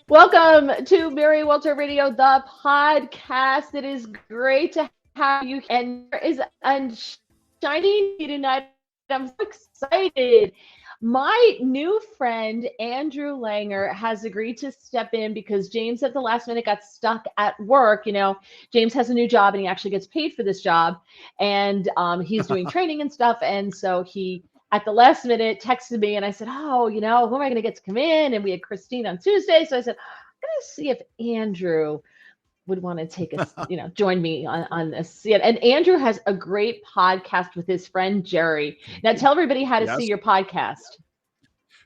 Welcome to Mary Walter Radio, the podcast. It is great to have you. And there is a shiny tonight. I'm so excited. My new friend, Andrew Langer, has agreed to step in because James at the last minute got stuck at work. James has a new job and he actually gets paid for this job. And he's doing training and stuff. And so he at the last minute texted me and I said, oh, who am I going to get to come in? And we had Christine on Tuesday. So I said, I'm going to see if Andrew would want to take us, join me on this. Yeah, and Andrew has a great podcast with his friend Jerry. Now tell everybody how to see your podcast.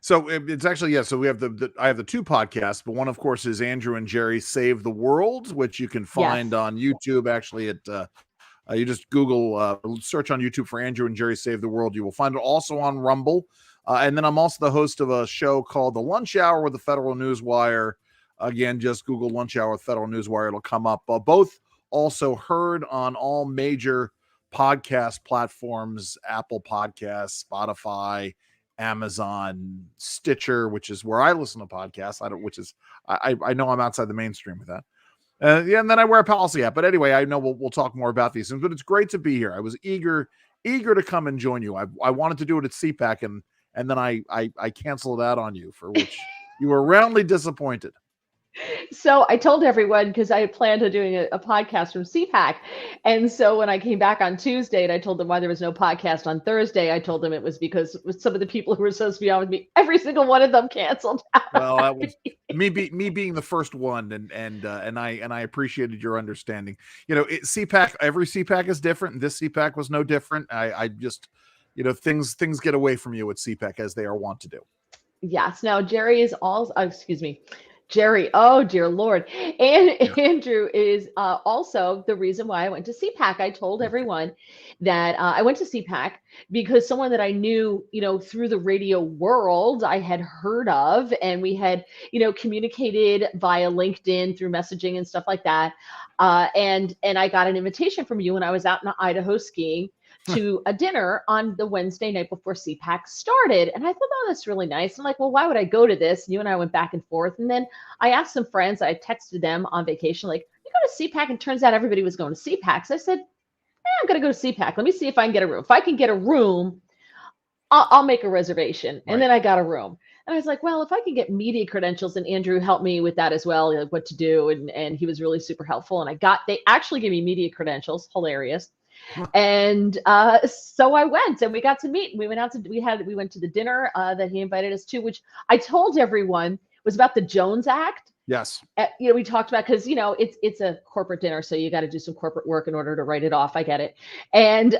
So it's actually, So we have I have the two podcasts, but one of course is Andrew and Jerry Save the World, which you can find on YouTube. Actually, you just Google, search on YouTube for Andrew and Jerry Save the World. You will find it also on Rumble. And then I'm also the host of a show called The Lunch Hour with the Federal Newswire. Again, just Google Lunch Hour with Federal Newswire. It'll come up. Both also heard on all major podcast platforms, Apple Podcasts, Spotify, Amazon, Stitcher, which is where I listen to podcasts. I know I'm outside the mainstream with that. And then I wear a policy hat. But anyway, I know we'll talk more about these things. But it's great to be here. I was eager to come and join you. I wanted to do it at CPAC, and then I canceled out on you, for which you were roundly disappointed. So I told everyone, because I had planned on doing a podcast from CPAC. And so when I came back on Tuesday and I told them why there was no podcast on Thursday, I told them it was because some of the people who were supposed to be on with me, every single one of them canceled out. Well, that was me being the first one, and I appreciated your understanding. CPAC, every CPAC is different, and this CPAC was no different. I just, things get away from you at CPAC, as they are wont to do. Yes. Now Jerry is also, Jerry, oh dear Lord. And Andrew is also the reason why I went to CPAC. I told everyone that I went to CPAC because someone that I knew, through the radio world, I had heard of, and we had, communicated via LinkedIn through messaging and stuff like that. And I got an invitation from you when I was out in Idaho skiing to a dinner on the Wednesday night before CPAC started. And I thought, oh, that's really nice. I'm like, well, why would I go to this? And you and I went back and forth. And then I asked some friends, I texted them on vacation, like, you go to CPAC? And turns out everybody was going to CPAC. So I said, I'm going to go to CPAC. Let me see if I can get a room. If I can get a room, I'll make a reservation. Right. And then I got a room. And I was like, well, if I can get media credentials, and Andrew helped me with that as well, like what to do. And he was really super helpful. And they actually gave me media credentials. Hilarious. And so I went, and we got to meet. We went to the dinner that he invited us to, which I told everyone was about the Jones Act. Yes. We talked about, because it's a corporate dinner, so you got to do some corporate work in order to write it off. I get it. And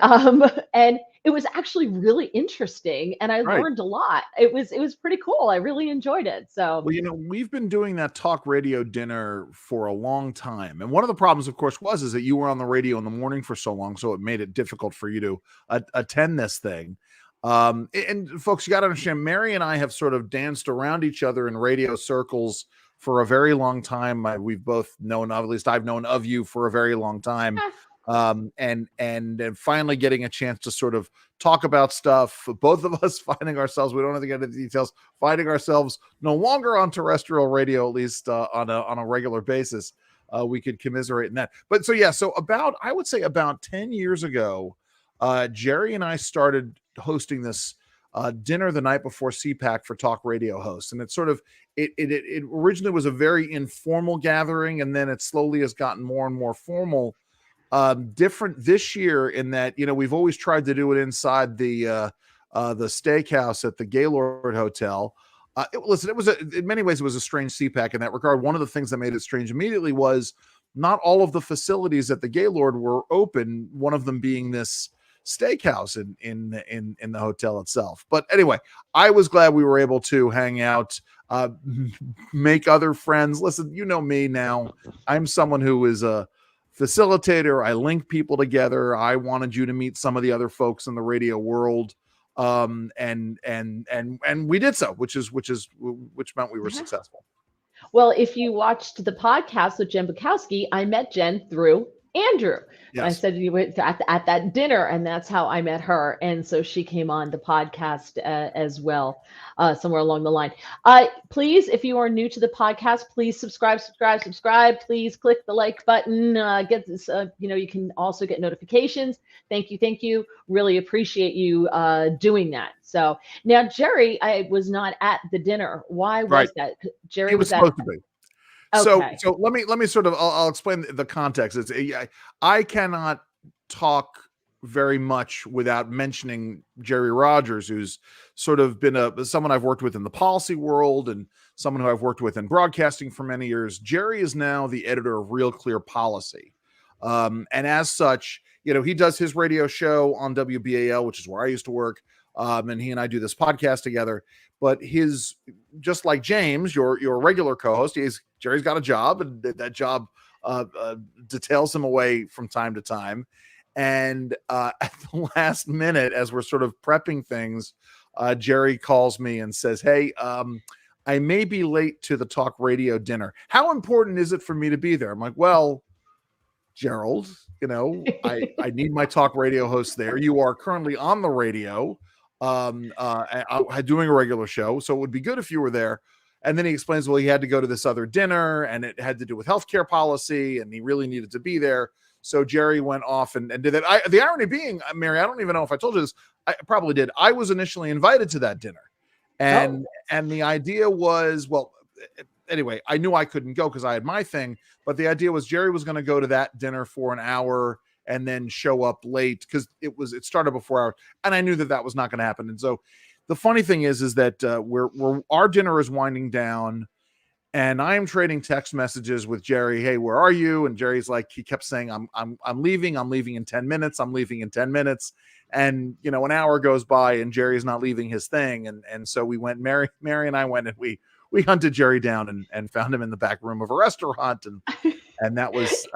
it was actually really interesting, and I learned a lot. It was pretty cool. I really enjoyed it. So, well, we've been doing that talk radio dinner for a long time, and one of the problems, of course, is that you were on the radio in the morning for so long, so it made it difficult for you to attend this thing. And folks, you got to understand, Mary and I have sort of danced around each other in radio circles for a very long time. We've both known, at least I've known of you for a very long time. And finally getting a chance to sort of talk about stuff, both of us finding ourselves, we don't have to get into the details, finding ourselves no longer on terrestrial radio, at least on a regular basis. We could commiserate in that. But so I would say about 10 years ago, Jerry and I started hosting this dinner the night before CPAC for talk radio hosts. And it sort of, it originally was a very informal gathering, and then it slowly has gotten more and more formal. Different this year in that, we've always tried to do it inside the steakhouse at the Gaylord Hotel. In many ways, it was a strange CPAC in that regard. One of the things that made it strange immediately was not all of the facilities at the Gaylord were open, one of them being this steakhouse in the hotel itself. But anyway, I was glad we were able to hang out, make other friends. Listen, you know me now. I'm someone who is a facilitator. I link people together. I wanted you to meet some of the other folks in the radio world. And we did so, which meant we were successful. Well, if you watched the podcast with Jen Bukowski, I met Jen through Andrew. And I Yes. said, you were at that dinner, and that's how I met her. And so she came on the podcast as well, somewhere along the line. Please, if you are new to the podcast, please subscribe. Please click the like button. Get this, you can also get notifications. Thank you. Really appreciate you doing that. So now, Jerry, I was not at the dinner. Why Right. was that? He Jerry was was at. supposed to be. So Okay. let me sort of I'll explain the context. I cannot talk very much without mentioning Jerry Rogers, who's sort of been someone I've worked with in the policy world and someone who I've worked with in broadcasting for many years. Jerry is now the editor of Real Clear Policy, and as such, he does his radio show on WBAL, which is where I used to work, and he and I do this podcast together. But just like James, your regular co-host, Jerry's got a job, and that job details him away from time to time. And at the last minute, as we're sort of prepping things, Jerry calls me and says, "Hey, I may be late to the talk radio dinner. How important is it for me to be there?" I'm like, "Well, Gerald, I need my talk radio host there. You are currently on the radio, doing a regular show, so it would be good if you were there." And then he explains, well, he had to go to this other dinner, and it had to do with healthcare policy, and he really needed to be there. So Jerry went off and did that. The irony being, Mary, I don't even know if I told you this. I probably did. I was initially invited to that dinner, and the idea was, well, anyway, I knew I couldn't go because I had my thing, but the idea was Jerry was going to go to that dinner for an hour and then show up late because it started before hours, and I knew that was not going to happen. And so the funny thing is that our dinner is winding down, and I am trading text messages with Jerry. Hey, where are you? And Jerry's like, he kept saying, I'm leaving. I'm leaving in 10 minutes. I'm leaving in 10 minutes. And, an hour goes by and Jerry's not leaving his thing. And so we went, Mary and I went, and we hunted Jerry down and found him in the back room of a restaurant. And that was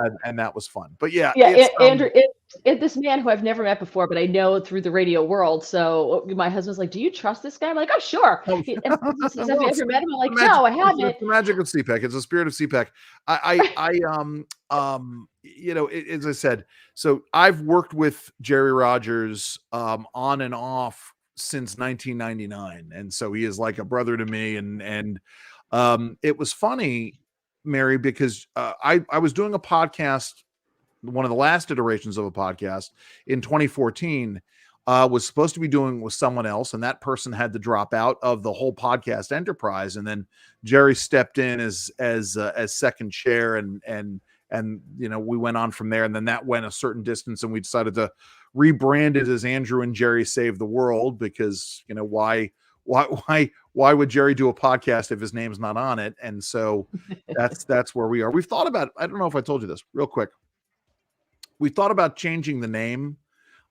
fun. But yeah, Andrew, this man who I've never met before, but I know through the radio world. So my husband's like, "Do you trust this guy?" I'm like, "Oh, sure." Have you ever met him? I'm like, "No, I haven't." It's the magic of CPAC. It's the spirit of CPAC. As I said, so I've worked with Jerry Rogers on and off since 1999, and so he is like a brother to me. And it was funny, Mary, because I was doing a podcast, one of the last iterations of a podcast in 2014, was supposed to be doing with someone else, and that person had to drop out of the whole podcast enterprise. And then Jerry stepped in as second chair, and we went on from there. And then that went a certain distance, and we decided to rebrand it as Andrew and Jerry Save the World, because why would Jerry do a podcast if his name's not on it? And so that's where we are. We've thought about, I don't know if I told you this real quick. We thought about changing the name.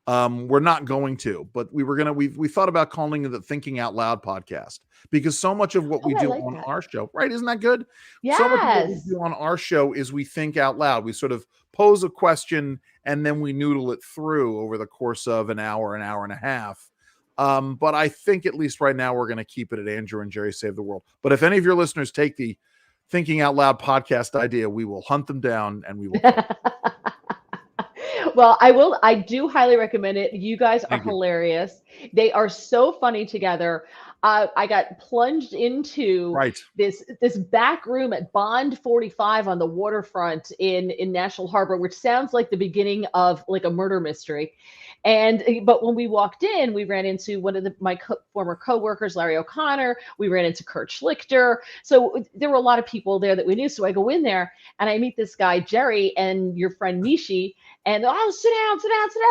We're not going to, but we thought about calling it the Thinking Out Loud podcast, because so much of what we do on our show, right? Isn't that good? Yes. So much of what we do on our show is we think out loud. We sort of pose a question and then we noodle it through over the course of an hour and a half. But I think at least right now we're going to keep it at Andrew and Jerry Save the World. But if any of your listeners take the Thinking Out Loud podcast idea, we will hunt them down and we will. Well, I do highly recommend it. You guys are hilarious. They are so funny together. I got plunged into this back room at Bond 45 on the waterfront in National Harbor, which sounds like the beginning of like a murder mystery. But when we walked in, we ran into one of my former coworkers, Larry O'Connor. We ran into Kurt Schlichter. So there were a lot of people there that we knew. So I go in there and I meet this guy, Jerry, and your friend Mishi. And sit down.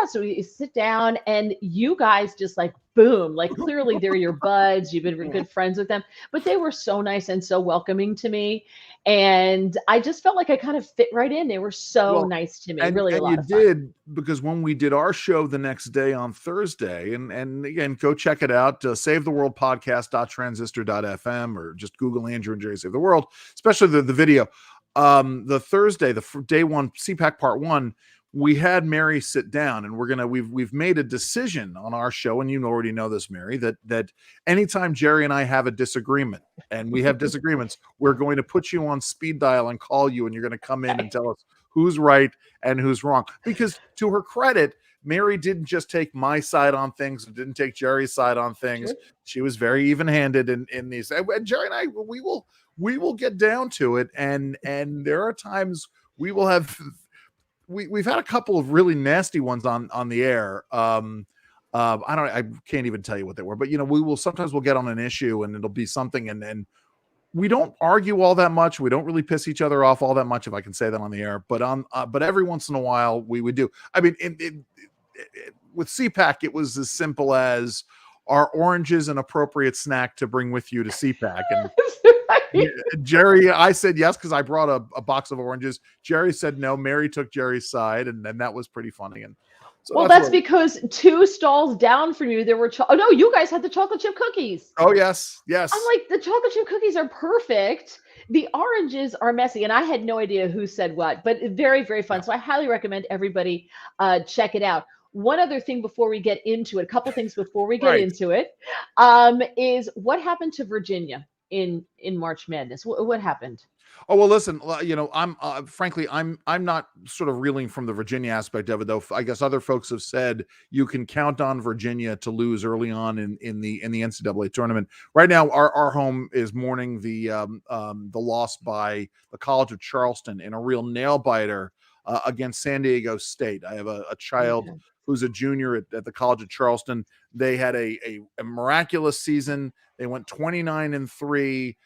So we sit down, and you guys just like, boom, like clearly they're your buds. You've been good friends with them, but they were so nice and so welcoming to me. And I just felt like I kind of fit right in. They were so nice to me. Really a lot of fun. You did, because when we did our show the next day on Thursday, and again, go check it out, savetheworldpodcast.transistor.fm, or just Google Andrew and Jerry Save the World, especially the video. The Thursday, the day one, CPAC part one, we had Mary sit down, and we've made a decision on our show, and you already know this, Mary, that anytime Jerry and I have a disagreement, and we have disagreements, we're going to put you on speed dial and call you, and you're going to come in and tell us who's right and who's wrong. Because to her credit, Mary didn't just take my side on things, didn't take Jerry's side on things. Sure. She was very even-handed in these. And Jerry and I, we will get down to it. And there are times we will have we've had a couple of really nasty ones on the air. I can't even tell you what they were, but we'll get on an issue and it'll be something, and we don't argue all that much. We don't really piss each other off all that much, if I can say that on the air. But every once in a while we would do. I mean, with CPAC, it was as simple as, are oranges an appropriate snack to bring with you to CPAC? And Jerry, I said yes because I brought a box of oranges. Jerry said no. Mary took Jerry's side, and then that was pretty funny. And so well, that's because 2 stalls down from you, there were oh no, you guys had the chocolate chip cookies. Oh yes. I'm like, the chocolate chip cookies are perfect. The oranges are messy, and I had no idea who said what, but very, very fun. So I highly recommend everybody check it out. One other thing before we get into it, a couple things before we get into it, is what happened to Virginia in March Madness? What happened? Oh, well, listen, I'm frankly, I'm not sort of reeling from the Virginia aspect of it, though. I guess other folks have said you can count on Virginia to lose early on in the NCAA tournament. Right now, our home is mourning the loss by the College of Charleston in a real nail biter against San Diego State. I have a child who's a junior at the College of Charleston. They had a miraculous season. They went 29-3.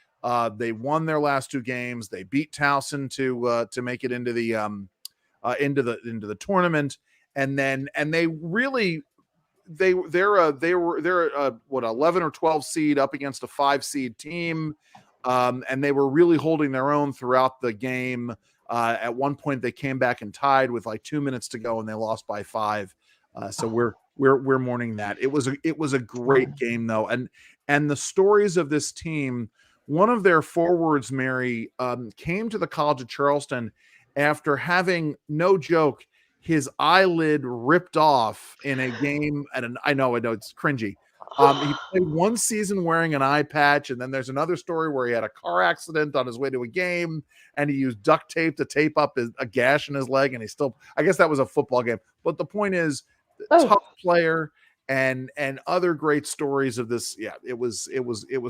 They won their last 2 games. They beat Towson to make it into the tournament, and they really they're a 11 or 12 seed up against a 5 seed team, and they were really holding their own throughout the game. At one point, they came back and tied with like 2 minutes to go, and they lost by 5. So we're mourning that. It was a great game though, and the stories of this team. One of their forwards, Mary, came to the College of Charleston after having, no joke, his eyelid ripped off in a game. I know it's cringy. He played 1 season wearing an eye patch, and then there's another story where he had a car accident on his way to a game, and he used duct tape to tape up a gash in his leg, and I guess that was a football game. But the point is, tough player. And other great stories of this. Yeah, it was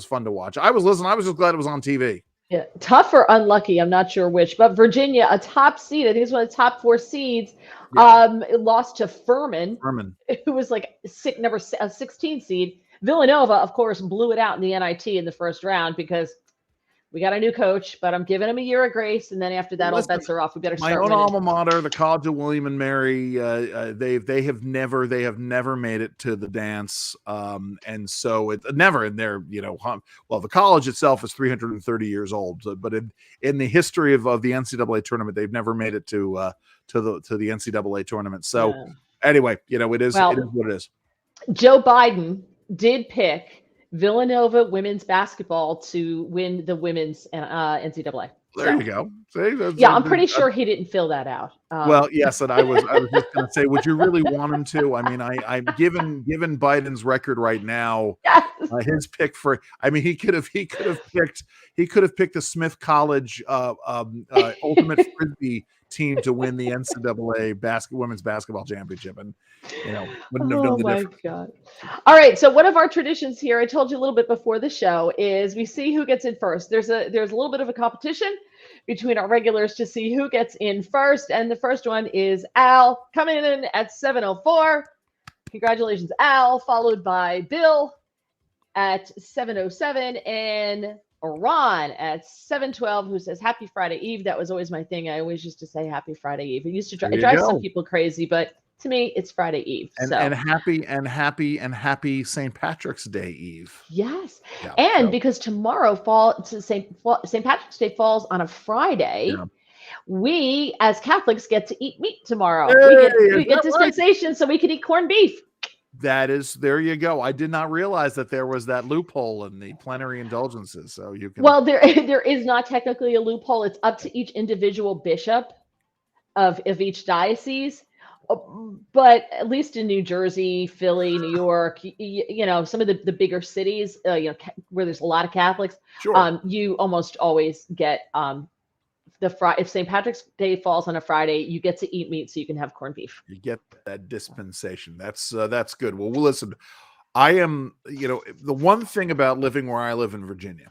fun to watch. I was just glad it was on TV. Yeah, tough or unlucky, I'm not sure which, but Virginia, a top seed, I think it's one of the top 4 seeds, lost to Furman, who was like number 16 seed. Villanova, of course, blew it out in the NIT in the first round because we got a new coach, but I'm giving him a year of grace, and then after that, all bets are off. We better start. My own alma mater, the College of William and Mary, they have never made it to the dance, and so it never in their well, the college itself is 330 years old, but in the history of the NCAA tournament, they've never made it to the NCAA tournament. So anyway, it is what it is. Joe Biden did pick Villanova women's basketball to win the women's NCAA. There you go. See, I'm pretty sure he didn't fill that out. Well, yes, and I was just going to say, would you really want him to? I mean, I'm given Biden's record right now. Yes. His pick for, I mean, he could have picked the Smith College ultimate frisbee team to win the NCAA women's basketball championship, and wouldn't have done the difference. Oh my God! All right, so one of our traditions here, I told you a little bit before the show, is we see who gets in first. There's a little bit of a competition between our regulars to see who gets in first, and the first one is Al coming in at 7:04. Congratulations, Al, followed by Bill at 7:07 and Ron at 7:12, who says Happy Friday Eve. That was always my thing. I always used to say Happy Friday Eve. It used to drive some people crazy, but to me, it's Friday Eve. And happy St. Patrick's Day Eve. Yes, yeah, because tomorrow St. Patrick's Day falls on a Friday. Yeah. We as Catholics get to eat meat tomorrow. Hey, we get dispensation, so we can eat corned beef. There you go. I did not realize that there was that loophole in the plenary indulgences. So you can. Well, there is not technically a loophole. It's up to each individual bishop of each diocese. But at least in New Jersey, Philly, New York, some of the bigger cities, where there's a lot of Catholics, sure. You almost always get if St. Patrick's Day falls on a Friday, you get to eat meat so you can have corned beef. You get that dispensation. That's good. Well, listen, I am, the one thing about living where I live in Virginia,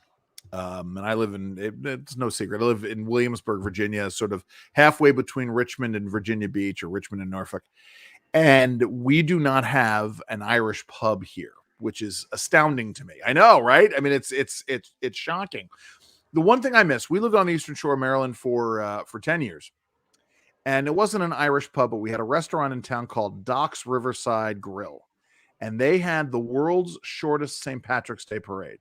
and I live it's no secret, I live in Williamsburg, Virginia, sort of halfway between Richmond and Virginia Beach, or Richmond and Norfolk. And we do not have an Irish pub here, which is astounding to me. I know, right? I mean, it's shocking. The one thing I miss, we lived on the Eastern Shore of Maryland for 10 years. And it wasn't an Irish pub, but we had a restaurant in town called Doc's Riverside Grill. And they had the world's shortest St. Patrick's Day parade.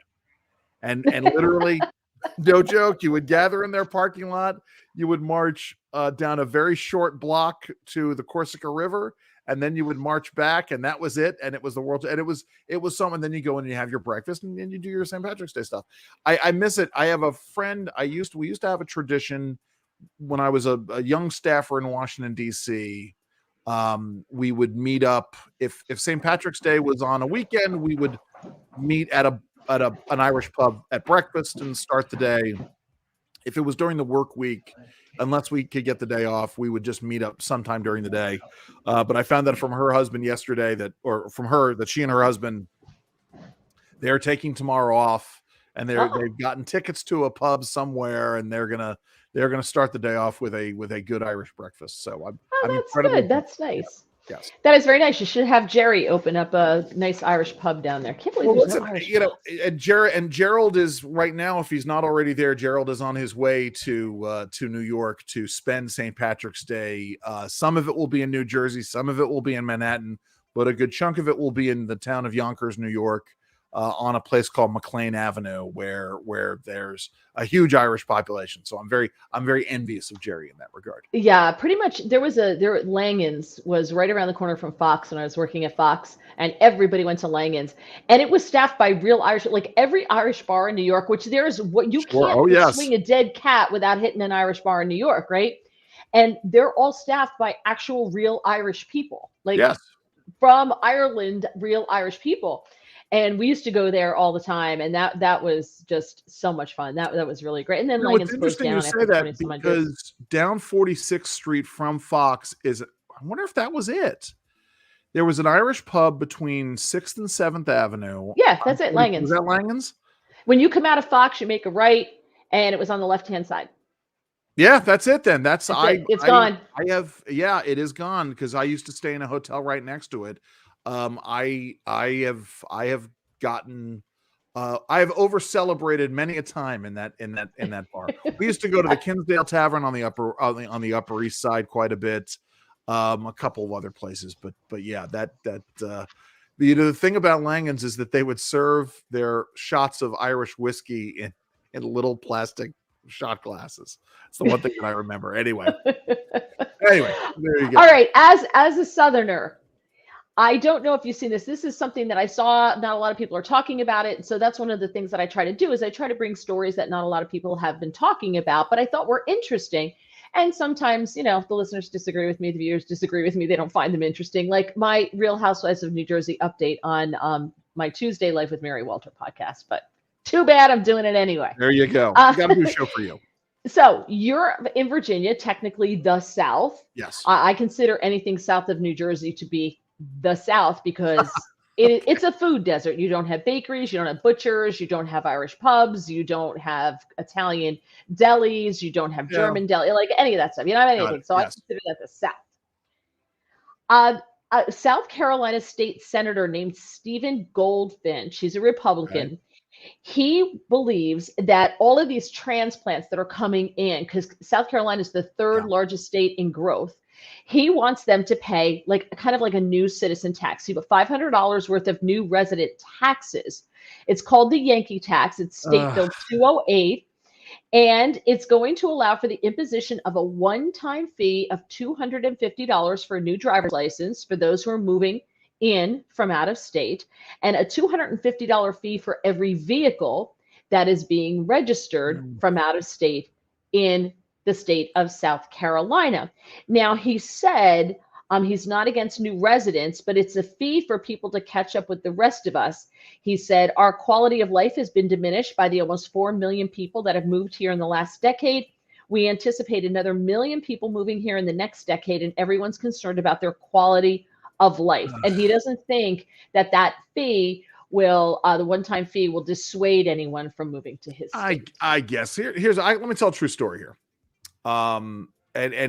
And literally, no joke, you would gather in their parking lot, you would march down a very short block to the Corsica River, and then you would march back, and that was it. And it was the world, and it was something. Then you go in and you have your breakfast, and you do your St. Patrick's Day stuff. I miss it. I have a friend. We used to have a tradition when I was a young staffer in Washington, D.C. We would meet up if St. Patrick's Day was on a weekend. We would meet at an Irish pub at breakfast and start the day. If it was during the work week, unless we could get the day off, we would just meet up sometime during the day. But I found that from her husband yesterday that she and her husband, they're taking tomorrow off, and they've gotten tickets to a pub somewhere, and they're gonna start the day off with a good Irish breakfast. So I'm that's good. That's nice. Yes. That is very nice. You should have Jerry open up a nice Irish pub down there. Can't believe no Irish pubs. And Gerald is right now, if he's not already there, Gerald is on his way to New York to spend St. Patrick's Day. Some of it will be in New Jersey, some of it will be in Manhattan, but a good chunk of it will be in the town of Yonkers, New York, on a place called McLean Avenue, where there's a huge Irish population. So I'm very envious of Jerry in that regard. Yeah, pretty much. Langan's was right around the corner from Fox when I was working at Fox, and everybody went to Langan's, and it was staffed by real Irish, like every Irish bar in New York, which there's what you can't swing a dead cat without hitting an Irish bar in New York, right? And they're all staffed by actual real Irish people, like from Ireland, real Irish people. And we used to go there all the time, and that was just so much fun. That was really great. And then Langan's closed down. It's interesting you say that, because down 46th Street from Fox I wonder if that was it. There was an Irish pub between 6th and 7th Avenue. Yeah, that's it, Langan's. Was that Langan's? When you come out of Fox, you make a right, and it was on the left-hand side. Yeah, that's it then. It's gone. It is gone, because I used to stay in a hotel right next to it. I have over celebrated many a time in that bar. We used to go to the Kinsdale Tavern on the Upper East Side quite a bit, a couple of other places, but yeah, the thing about Langan's is that they would serve their shots of Irish whiskey in little plastic shot glasses. It's the one thing that I remember. Anyway, there you go. All right, as a Southerner, I don't know if you've seen this. This is something that I saw. Not a lot of people are talking about it. So that's one of the things that I try to do, is I try to bring stories that not a lot of people have been talking about, but I thought were interesting. And sometimes, the listeners disagree with me, the viewers disagree with me. They don't find them interesting. Like my Real Housewives of New Jersey update on my Tuesday Life with Mary Walter podcast. But too bad, I'm doing it anyway. There you go. I got to do a show for you. So you're in Virginia, technically the South. Yes. I consider anything south of New Jersey to be the South, because it's a food desert. You don't have bakeries, you don't have butchers, you don't have Irish pubs, you don't have Italian delis, you don't have German deli, like any of that stuff. You don't have anything. So I consider that the South. South Carolina state senator named Stephen Goldfinch, he's a Republican. Right. He believes that all of these transplants that are coming in, because South Carolina is the third largest state in growth, he wants them to pay kind of like a new citizen tax. You have $500 worth of new resident taxes. It's called the Yankee tax. It's State Bill 208. And it's going to allow for the imposition of a one-time fee of $250 for a new driver's license for those who are moving in from out of state, and a $250 fee for every vehicle that is being registered from out of state in the state of South Carolina. Now, he said he's not against new residents, but it's a fee for people to catch up with the rest of us. He said, our quality of life has been diminished by the almost 4 million people that have moved here in the last decade. We anticipate another 1 million people moving here in the next decade, and everyone's concerned about their quality of life. And he doesn't think that that fee will, the one-time fee will dissuade anyone from moving to his state. I guess let me tell a true story here. And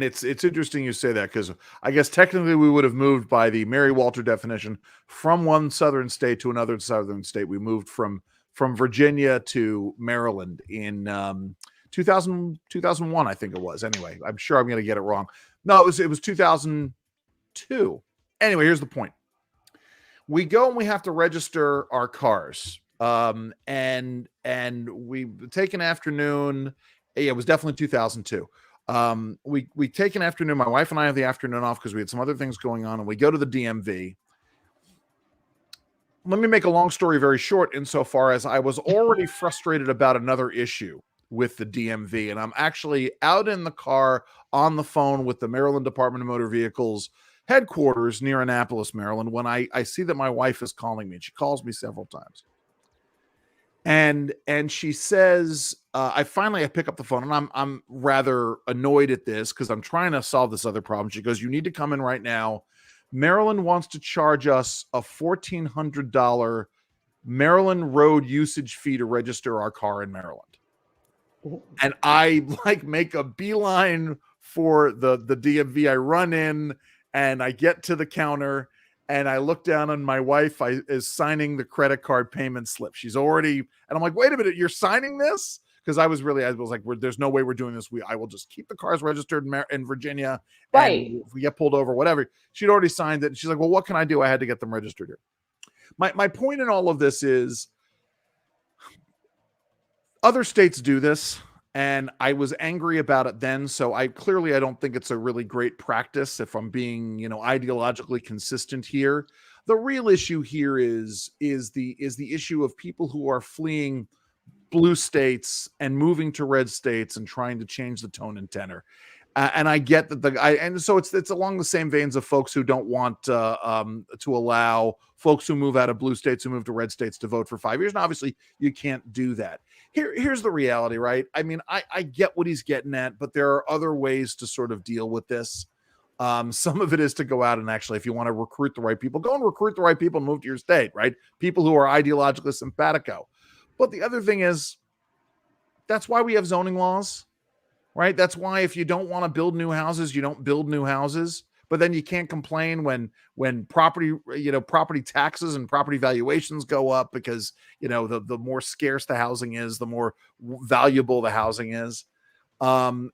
it's interesting you say that, because I guess technically we would have moved by the Mary Walter definition from one southern state to another southern state. We moved from Virginia to Maryland in 2001, I think it was. Anyway, I'm sure I'm going to get it wrong. No, it was 2002. Anyway, here's the point. We go and we have to register our cars. And we take an afternoon. Yeah, it was definitely 2002. We take an afternoon. My wife and I have the afternoon off because we had some other things going on, and we go to the DMV. Let me make a long story very short, insofar as I was already frustrated about another issue with the DMV, and I'm actually out in the car on the phone with the Maryland Department of Motor Vehicles headquarters near Annapolis, Maryland, when I see that my wife is calling me, and she calls me several times. And she says, I pick up the phone, and I'm rather annoyed at this because I'm trying to solve this other problem. She goes, "You need to come in right now. Maryland wants to charge us a $1,400 Maryland road usage fee to register our car in Maryland." And I make a beeline for the DMV. I run in and I get to the counter. And I look down, and my wife is signing the credit card payment slip. She's already, and I'm like, "Wait a minute, you're signing this?" Because I was like, "There's no way we're doing this. I will just keep the cars registered in Virginia, right? And if we get pulled over, whatever." She'd already signed it. And she's like, "Well, what can I do? I had to get them registered here." My point in all of this is, other states do this, and I was angry about it then. So I don't think it's a really great practice, if I'm being, ideologically consistent here. The real issue here is the issue of people who are fleeing blue states and moving to red states and trying to change the tone and tenor. And I get that and so it's along the same veins of folks who don't want to allow folks who move out of blue states, who move to red states, to vote for 5 years. And obviously you can't do that. Here's the reality, right? I mean, I get what he's getting at, but there are other ways to sort of deal with this. Some of it is to go out and actually, if you want to recruit the right people, go and recruit the right people and move to your state, right? People who are ideologically simpatico. But the other thing is, that's why we have zoning laws, right? That's why if you don't want to build new houses, you don't build new houses. But then you can't complain when property taxes and property valuations go up, because, the more scarce the housing is, the more valuable the housing is. And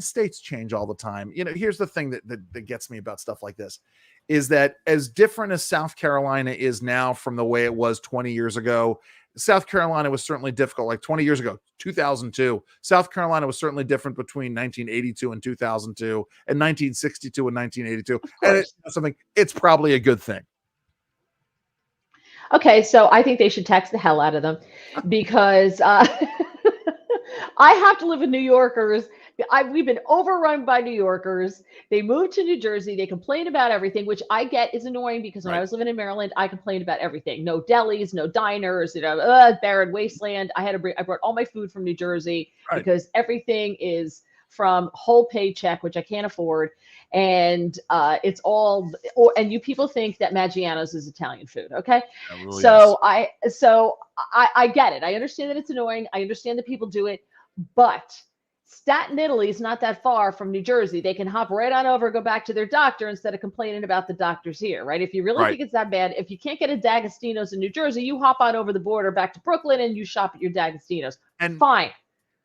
states change all the time. Here's the thing that gets me about stuff like this, is that as different as South Carolina is now from the way it was 20 years ago, South Carolina was certainly difficult. Like 20 years ago, 2002, South Carolina was certainly different between 1982 and 2002 and 1962 and 1982. And it's probably a good thing. Okay, so I think they should tax the hell out of them, because I have to live with New Yorkers. We've been overrun by New Yorkers. They moved to New Jersey. They complain about everything, which I get is annoying, because when I was living in Maryland, I complained about everything. No delis, no diners, barren wasteland. I brought all my food from New Jersey, because everything is from whole paycheck, which I can't afford. And it's all, and you people think that Maggiano's is Italian food. Okay. Really so is. I get it. I understand that it's annoying. I understand that people do it, but Staten, Italy is not that far from New Jersey. They can hop right on over, go back to their doctor instead of complaining about the doctors here, right? If you really think it's that bad, if you can't get a D'Agostino's in New Jersey, you hop on over the border back to Brooklyn and you shop at your D'Agostino's. Fine.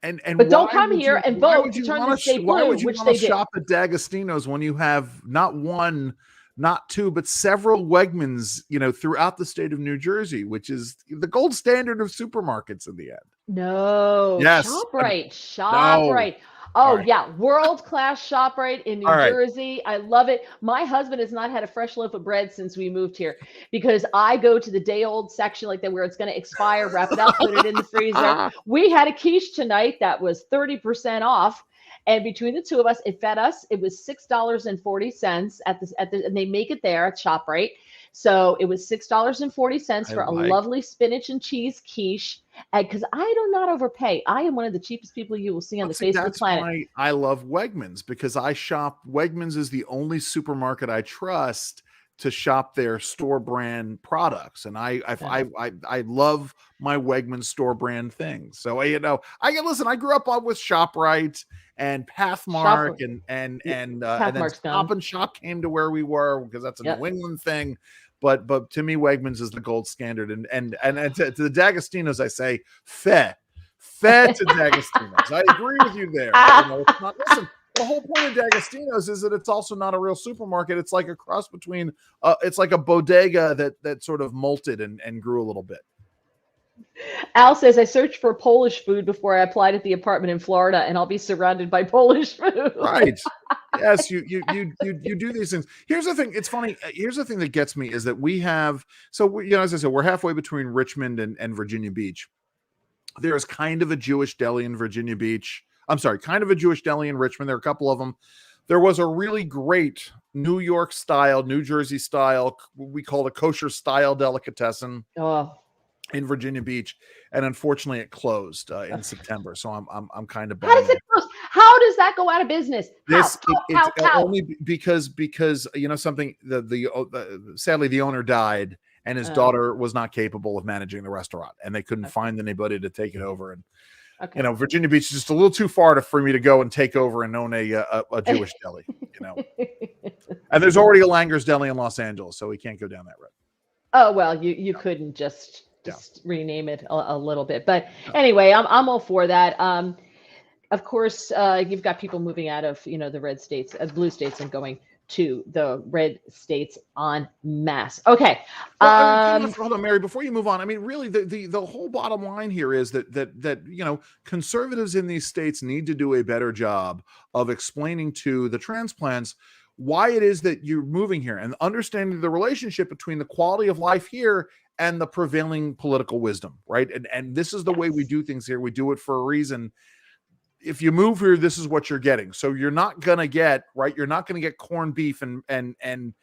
But don't come here and vote to turn the state blue, which they did. Shop at D'Agostino's when you have not one, not two, but several Wegmans, throughout the state of New Jersey, which is the gold standard of supermarkets in the end. No. Yes. ShopRite. Oh, yeah. World-class ShopRite in New Jersey. I love it. My husband has not had a fresh loaf of bread since we moved here, because I go to the day-old section like that where it's going to expire, wrap it up, put it in the freezer. We had a quiche tonight that was 30% off. And between the two of us, it fed us. It was $6.40 and they make it there at ShopRite. So it was $6.40 I for a like. lovely spinach and cheese quiche. And because I do not overpay, I am one of the cheapest people you will see on Well, the see, face of the that's planet. why I love Wegmans, because I shop. Wegmans is the only supermarket I trust to shop their store brand products, and I love my Wegmans store brand things. So I can listen. I grew up on with ShopRite and Pathmark, Shop and then Pathmark's Stop gone. and Shop came to where we were because that's a New Yep. England thing. But to me, Wegmans is the gold standard, and to the D'Agostino's, I say, fed to D'Agostino's. I agree with you there. It's not, listen, the whole point of D'Agostino's is that it's also not a real supermarket. It's like a cross between, it's like a bodega that sort of molted and grew a little bit. Al says, I searched for Polish food before I applied at the apartment in Florida, and I'll be surrounded by Polish food. Right. Yes, you do these things. Here's the thing. It's funny. Here's the thing that gets me is that we have, as I said, we're halfway between Richmond and Virginia Beach. There's kind of a Jewish deli in Virginia Beach. I'm sorry, kind of a Jewish deli in Richmond. There are a couple of them. There was a really great New York style, New Jersey style, we call it a kosher style delicatessen in Virginia Beach, and unfortunately, it closed in September. So I'm kind of How does bummed. it close? How does that go out of business? It's How? only because something. Sadly, the owner died, and his daughter was not capable of managing the restaurant, and they couldn't find anybody to take it over. And Virginia Beach is just a little too far for me to go and take over and own a Jewish deli. And there's already a Langer's Deli in Los Angeles, so we can't go down that road. Oh well, you couldn't just rename it a little bit, but anyway, I'm all for that. Of course, you've got people moving out of the red states, blue states, and going to the red states en masse. Okay. Hold on, Mary, before you move on. I mean, really, the whole bottom line here is that conservatives in these states need to do a better job of explaining to the transplants why it is that you're moving here and understanding the relationship between the quality of life here and the prevailing political wisdom, right? And this is the way we do things here. We do it for a reason. If you move here, this is what you're getting. So you're not going to get, right? You're not going to get corned beef and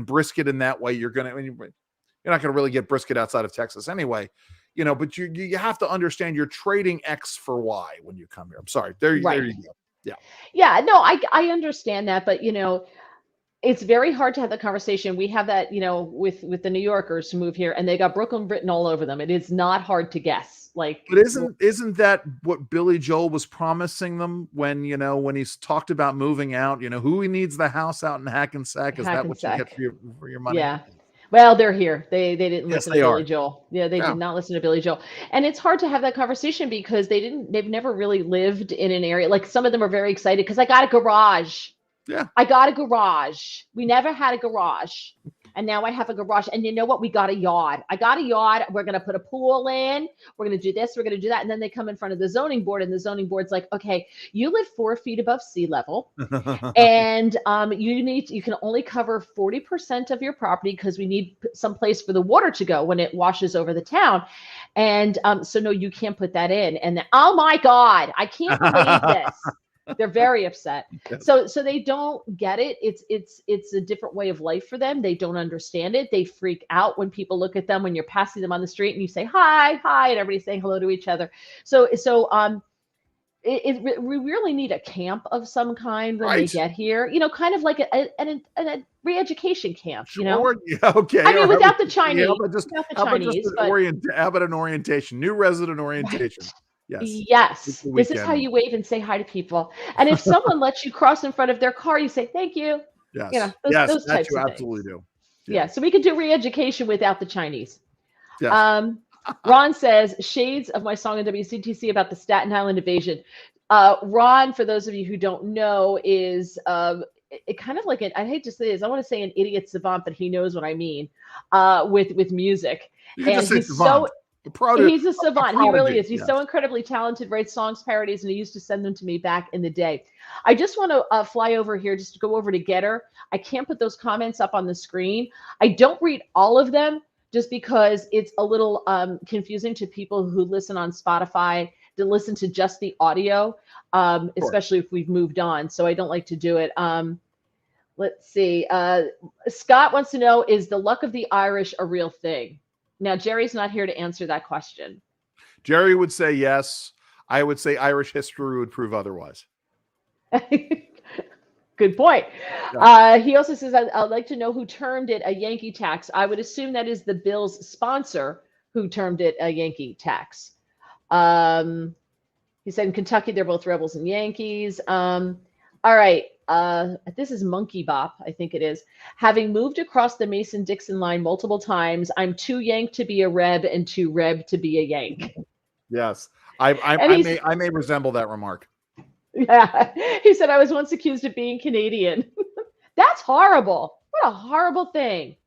brisket in that way. You're not going to really get brisket outside of Texas anyway, but you have to understand you're trading X for Y when you come here. I'm sorry. There you go. Yeah. Yeah, no, I understand that, but it's very hard to have the conversation. We have that, with the New Yorkers who move here and they got Brooklyn written all over them. It is not hard to guess. But isn't that what Billy Joel was promising them when he's talked about moving out? Who needs the house out in Hackensack? Is that what you get for your money? Yeah. Well, they're here. They didn't listen to Billy Joel. Yeah, they did not listen to Billy Joel. And it's hard to have that conversation because they've never really lived in an area. Like some of them are very excited because I got a garage. Yeah. I got a garage. We never had a garage. And now I have a garage. And you know what? We got a yard. I got a yard. We're going to put a pool in. We're going to do this. We're going to do that. And then they come in front of the zoning board. And the zoning board's like, okay, you live 4 feet above sea level. And you can only cover 40% of your property because we need some place for the water to go when it washes over the town. And so, no, you can't put that in. And then, oh, my God, I can't believe this. They're very upset. So they don't get it. It's a different way of life for them. They don't understand it. They freak out when people look at them when you're passing them on the street and you say hi, and everybody's saying hello to each other. So we really need a camp of some kind when they get here. Kind of like a re-education camp. Yeah, okay. I mean, without the Chinese. How about an orientation? New resident orientation. Right. Yes. This is how you wave and say hi to people. And if someone lets you cross in front of their car, you say, thank you. Yes. Those that types you of absolutely things. do. Yeah. So we could do re-education without the Chinese. Yes. Ron says, shades of my song in WCTC about the Staten Island invasion. Ron, for those of you who don't know, is it kind of like I hate to say this, I want to say an idiot savant, but he knows what I mean with music. You can just say savant. He's a savant. He really is. He's so incredibly talented, writes songs, parodies, and he used to send them to me back in the day. I just want to fly over here, just to go over to Getter. I can't put those comments up on the screen. I don't read all of them just because it's a little confusing to people who listen on Spotify to listen to just the audio, especially if we've moved on. So I don't like to do it. Let's see. Scott wants to know, is the luck of the Irish a real thing? Now, Jerry's not here to answer that question. Jerry would say yes. I would say Irish history would prove otherwise. Good point. Yeah. He also says, I'd like to know who termed it a Yankee tax. I would assume that is the Bills sponsor who termed it a Yankee tax. He said in Kentucky, they're both rebels and Yankees. All right. This is Monkey Bop, I think it is. Having moved across the Mason-Dixon line multiple times, I'm too Yank to be a Reb and too Reb to be a Yank. Yes. I may resemble that remark. Yeah. He said, I was once accused of being Canadian. That's horrible. What a horrible thing.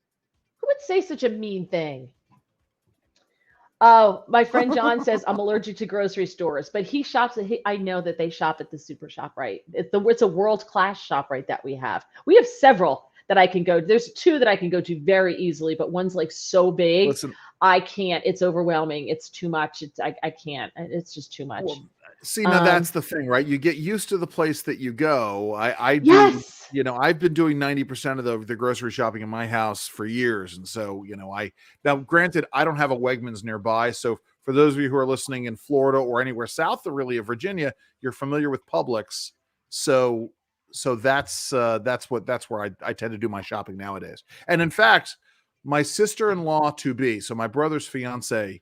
Who would say such a mean thing? Oh, my friend John says I'm allergic to grocery stores, but he shops at. I know that they shop at the Super Shop, right? It's a world class shop, right? That we have. We have several that I can go. There's two that I can go to very easily, but one's like so big, Listen, I can't. It's overwhelming. It's too much. I can't. It's just too much. well, see, now that's the thing, right? You get used to the place that you go. I do. Yes. I've been doing 90% of the grocery shopping in my house for years. And so, now granted, I don't have a Wegmans nearby. So for those of you who are listening in Florida or anywhere south of really of Virginia, you're familiar with Publix. So that's where I tend to do my shopping nowadays. And in fact, my sister-in-law to be, so my brother's fiance,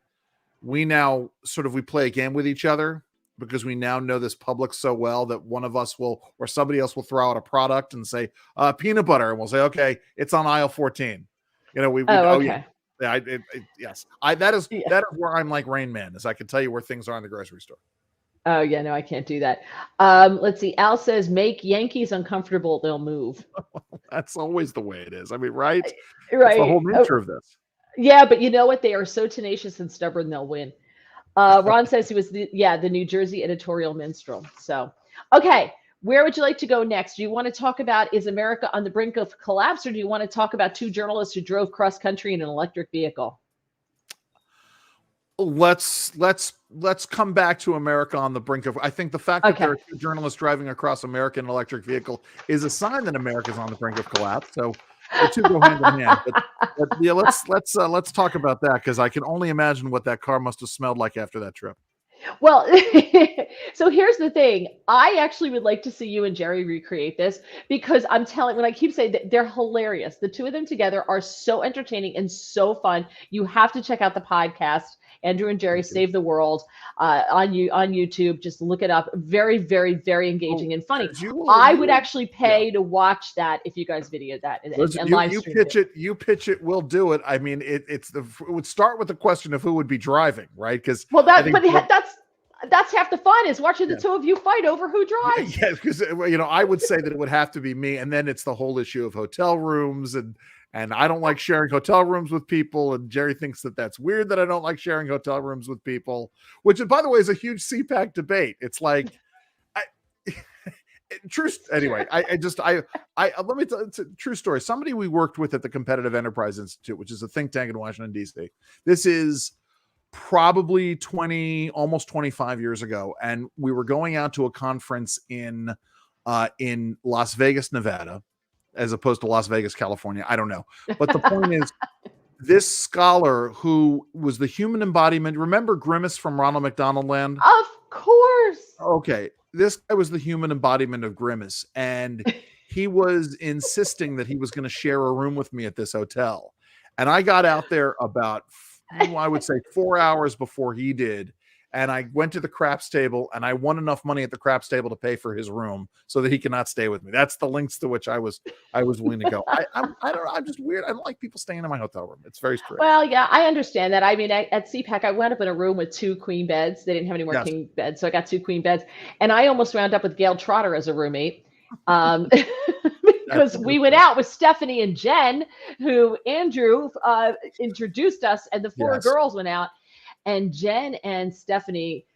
we now we play a game with each other, because we now know this Publix so well that one of us will, or somebody else will throw out a product and say peanut butter, and we'll say, okay, it's on aisle 14. Okay. Yes. That is where I'm like Rain Man, is I can tell you where things are in the grocery store. Oh yeah, no, I can't do that. Let's see. Al says, make Yankees uncomfortable, they'll move. That's always the way it is. I mean, right? Right. That's the whole nature of this. Yeah, but you know what? They are so tenacious and stubborn, they'll win. Ron says he was the New Jersey editorial minstrel. So, okay, where would you like to go next? Do you want to talk about, is America on the brink of collapse, or do you want to talk about two journalists who drove cross country in an electric vehicle? Let's come back to America on the brink of. I think the fact that there are two journalists driving across America in an electric vehicle is a sign that America is on the brink of collapse. So the two go hand in hand. But yeah, let's talk about that, because I can only imagine what that car must have smelled like after that trip. Well, so here's the thing. I actually would like to see you and Jerry recreate this, because when I keep saying that they're hilarious. The two of them together are so entertaining and so fun. You have to check out the podcast, Andrew and Jerry Save the World, on YouTube. Just look it up. Very, very, very engaging and funny. I would actually pay to watch that if you guys videoed that and live stream it. You pitch it, we'll do it. I mean, it would start with the question of who would be driving, right? Because that's half the fun, is watching the two of you fight over who drives. Yeah, because I would say that it would have to be me, and then it's the whole issue of hotel rooms, and I don't like sharing hotel rooms with people, and Jerry thinks that that's weird that I don't like sharing hotel rooms with people, which, by the way, is a huge CPAC debate. It's like, anyway, let me tell you, it's a true story. Somebody we worked with at the Competitive Enterprise Institute, which is a think tank in Washington, D.C. This is probably almost 25 years ago. And we were going out to a conference in Las Vegas, Nevada, as opposed to Las Vegas, California. I don't know. But the point is, this scholar who was the human embodiment, remember Grimace from Ronald McDonald Land? Of course. Okay. This guy was the human embodiment of Grimace, and he was insisting that he was going to share a room with me at this hotel. And I got out there about, I would say, 4 hours before he did. And I went to the craps table, and I won enough money at the craps table to pay for his room so that he cannot stay with me. That's the lengths to which I was willing to go. I don't know. I'm just weird. I don't like people staying in my hotel room. It's very strict. Well, yeah, I understand that. I mean, at CPAC, I wound up in a room with 2 queen beds. They didn't have any more king beds, so I got 2 queen beds. And I almost wound up with Gail Trotter as a roommate. Because we went out with Stephanie and Jen, who Andrew introduced us, and the 4 girls went out. And Jen and Stephanie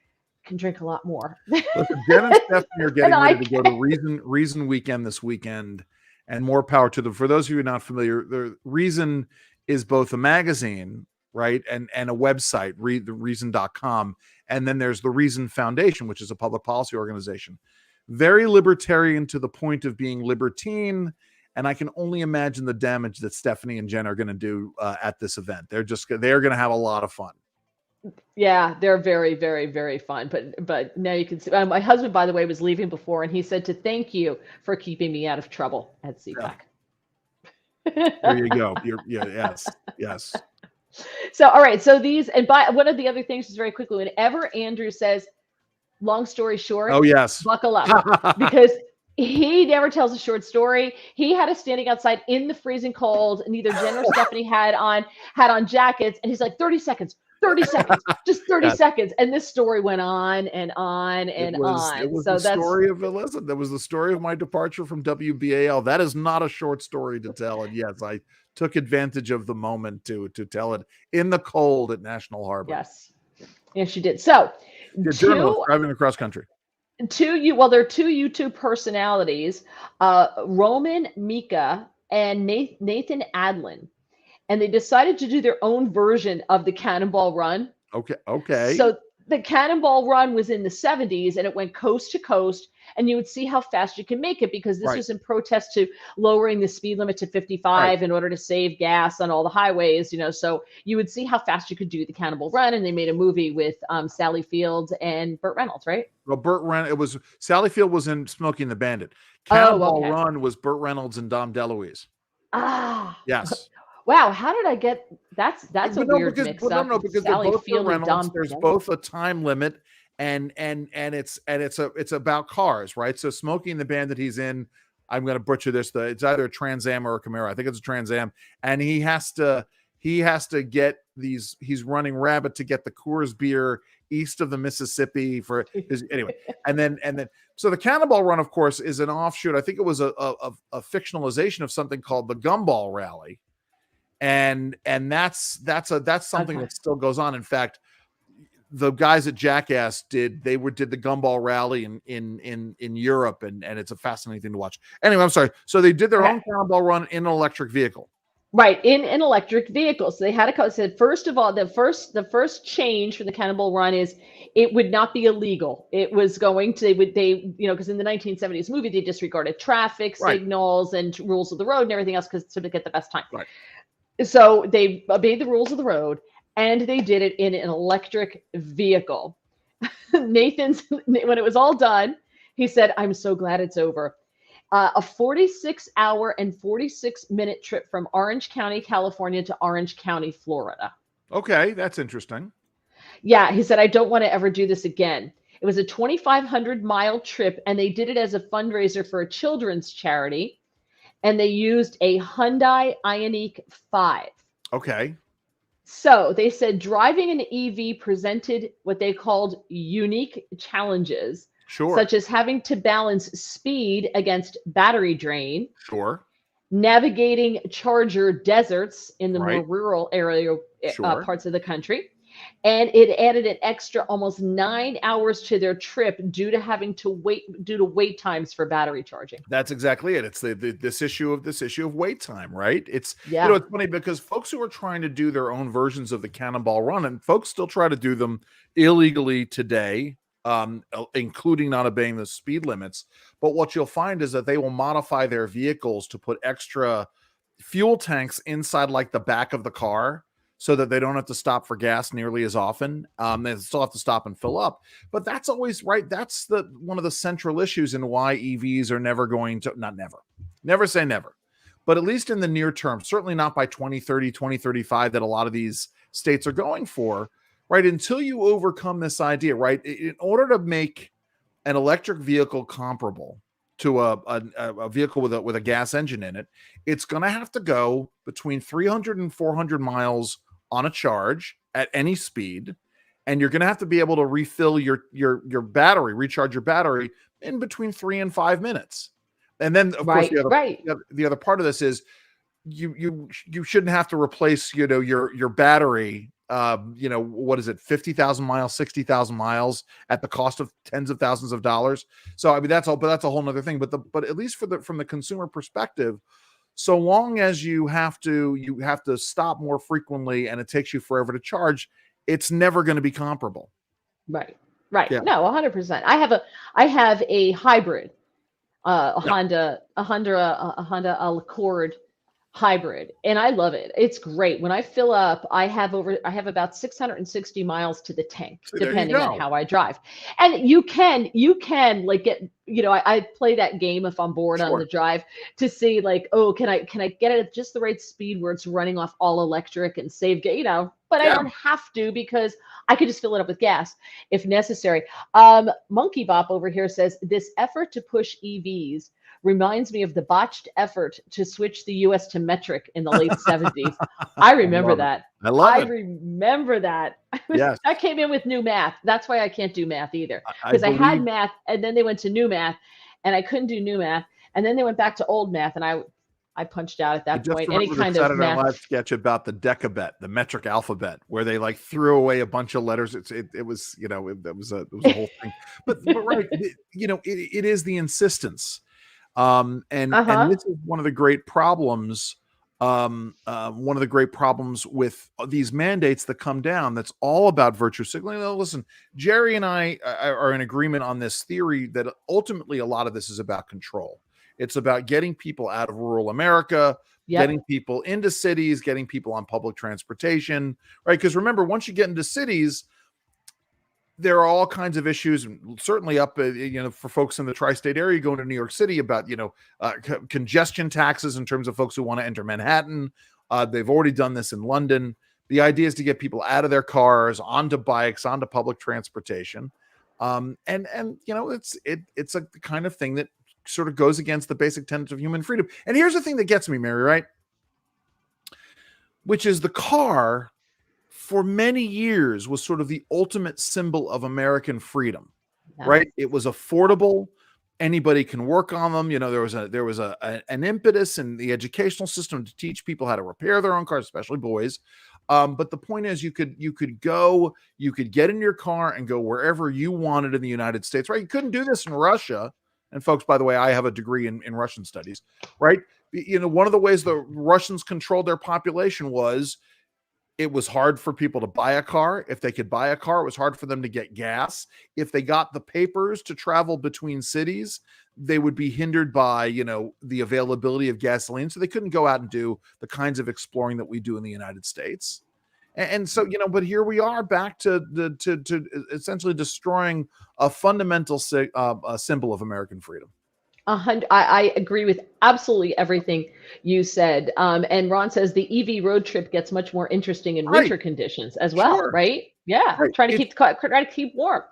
can drink a lot more. Listen, Jen and Stephanie are getting ready to go to Reason Weekend this weekend, and more power to them. For those of you who are not familiar, the Reason is both a magazine, right, and a website, thereason.com, and then there's the Reason Foundation, which is a public policy organization. Very libertarian to the point of being libertine, And I can only imagine the damage that Stephanie and Jen are going to do at this event. They're going to have a lot of fun. Yeah, they're very, very, very fun. But now you can see. My husband, by the way, was leaving before, and he said to thank you for keeping me out of trouble at CPAC. Yeah. There you go. Yes. So, all right. So one of the other things is very quickly, whenever Andrew says, long story short, oh yes, buckle up, because he never tells a short story. He had us standing outside in the freezing cold. Neither Jen or Stephanie had on jackets, and he's like, 30 seconds, 30 seconds, just 30 seconds. And this story went on and on and on. It was the story of Elizabeth. That was the story of my departure from WBAL. That is not a short story to tell. And yes, I took advantage of the moment to tell it in the cold at National Harbor. Yes, you did. So, journalist driving across country. There are two YouTube personalities, Roman Mika and Nathan Adlin, and they decided to do their own version of the Cannonball Run. Okay. So the Cannonball Run was in the 70s, and it went coast to coast, and you would see how fast you can make it, because this was in protest to lowering the speed limit to 55 in order to save gas on all the highways, so you would see how fast you could do the Cannonball Run. And they made a movie with Sally Field and Burt Reynolds, right? Well, Burt Reynolds, it was Sally Field was in Smokey and the Bandit. Cannonball Run was Burt Reynolds and Dom DeLuise. Yes. Wow, how did I get that's a weird mix up? No, because Sally they're both Field and Dom. There's both a time limit, and it's about cars, right? So Smokey and the Bandit he's in, I'm going to butcher this. It's either a Trans Am or a Camaro. I think it's a Trans Am, and he has to get these. He's running rabbit to get the Coors beer east of the Mississippi for his anyway, and then so the Cannonball Run, of course, is an offshoot. I think it was a fictionalization of something called the Gumball Rally. And that's something that still goes on. In fact, the guys at Jackass did the Gumball Rally in Europe, and it's a fascinating thing to watch. Anyway, I'm sorry. So they did their own Cannonball Run in an electric vehicle. Right, in an electric vehicle. So they had said, first of all, the first change for the Cannonball Run is it would not be illegal. It was going to because in the 1970s movie they disregarded traffic signals and rules of the road and everything else to get the best time. Right. So they obeyed the rules of the road, and they did it in an electric vehicle. When it was all done, he said, "I'm so glad it's over." A 46-hour and 46-minute trip from Orange County, California to Orange County, Florida. Okay, that's interesting. Yeah, he said, "I don't want to ever do this again." It was a 2,500-mile trip, and they did it as a fundraiser for a children's charity. And they used a Hyundai Ioniq 5. Okay. So they said driving an EV presented what they called unique challenges, such as having to balance speed against battery drain, navigating charger deserts in the more rural area parts of the country. And it added an extra almost 9 hours to their trip due to wait times for battery charging. That's exactly it. It's this issue of wait time, right? It's it's funny because folks who are trying to do their own versions of the Cannonball Run, and folks still try to do them illegally today, including not obeying the speed limits. But what you'll find is that they will modify their vehicles to put extra fuel tanks inside, like the back of the car, so that they don't have to stop for gas nearly as often. They still have to stop and fill up. But that's always right. That's one of the central issues in why EVs are never going to, never say never, but at least in the near term, certainly not by 2030, 2035 that a lot of these states are going for, right? Until you overcome this idea, right? In order to make an electric vehicle comparable to a vehicle with a gas engine in it, it's going to have to go between 300 and 400 miles on a charge at any speed, and you're going to have to be able to refill your battery, recharge your battery in between 3 and 5 minutes. And then, of course, the other part of this is you shouldn't have to replace your battery. What is it? 50,000 miles, 60,000 miles at the cost of tens of thousands of dollars. So I mean that's all, but that's a whole nother thing. But at least from the consumer perspective, so long as you have to stop more frequently and it takes you forever to charge, it's never going to be comparable. Right. Yeah. No, 100%. I have a hybrid. Honda Accord hybrid, and I love it. It's great. When I fill up, I have about 660 miles to the tank, So there you depending on go. how I drive. And you can like get, I play that game if I'm bored on Sure. the drive to see like, oh, can I get it at just the right speed where it's running off all electric and save, but I Yeah. don't have to because I could just fill it up with gas if necessary. Monkey Bop over here says this effort to push EVs reminds me of the botched effort to switch the US to metric in the late 70s. I remember that. I love it. Remember that. Yes. I came in with new math. That's why I can't do math either. I Because I had believe math and then they went to new math and I couldn't do new math. And then they went back to old math and I punched out at I that just point. Any remember the kind of Saturday Night math. Live sketch about the decabet, the metric alphabet, where they like threw away a bunch of letters. It was, it was a whole thing. But right, it is the insistence. And this is one of the great problems. One of the great problems with these mandates that come down. That's all about virtue signaling. Now, listen, Jerry and I are in agreement on this theory that ultimately a lot of this is about control. It's about getting people out of rural America, getting people into cities, getting people on public transportation, right? Because remember, once you get into cities, there are all kinds of issues, and certainly up, for folks in the tri-state area going to New York City about, congestion taxes in terms of folks who want to enter Manhattan. They've already done this in London. The idea is to get people out of their cars, onto bikes, onto public transportation. It's a kind of thing that sort of goes against the basic tenets of human freedom. And here's the thing that gets me, Mary, right? Which is the car for many years was sort of the ultimate symbol of American freedom, right? It was affordable. Anybody can work on them. There was an impetus in the educational system to teach people how to repair their own cars, especially boys. But the point is you could get in your car and go wherever you wanted in the United States, right? You couldn't do this in Russia. And folks, by the way, I have a degree in Russian studies, right? One of the ways the Russians controlled their population was it was hard for people to buy a car. If they could buy a car, it was hard for them to get gas. If they got the papers to travel between cities, they would be hindered by, the availability of gasoline. So they couldn't go out and do the kinds of exploring that we do in the United States. And so, but here we are back to essentially destroying a fundamental symbol of American freedom. I agree with absolutely everything you said. And Ron says the EV road trip gets much more interesting in winter conditions as well, right? Yeah, right. Trying to keep warm.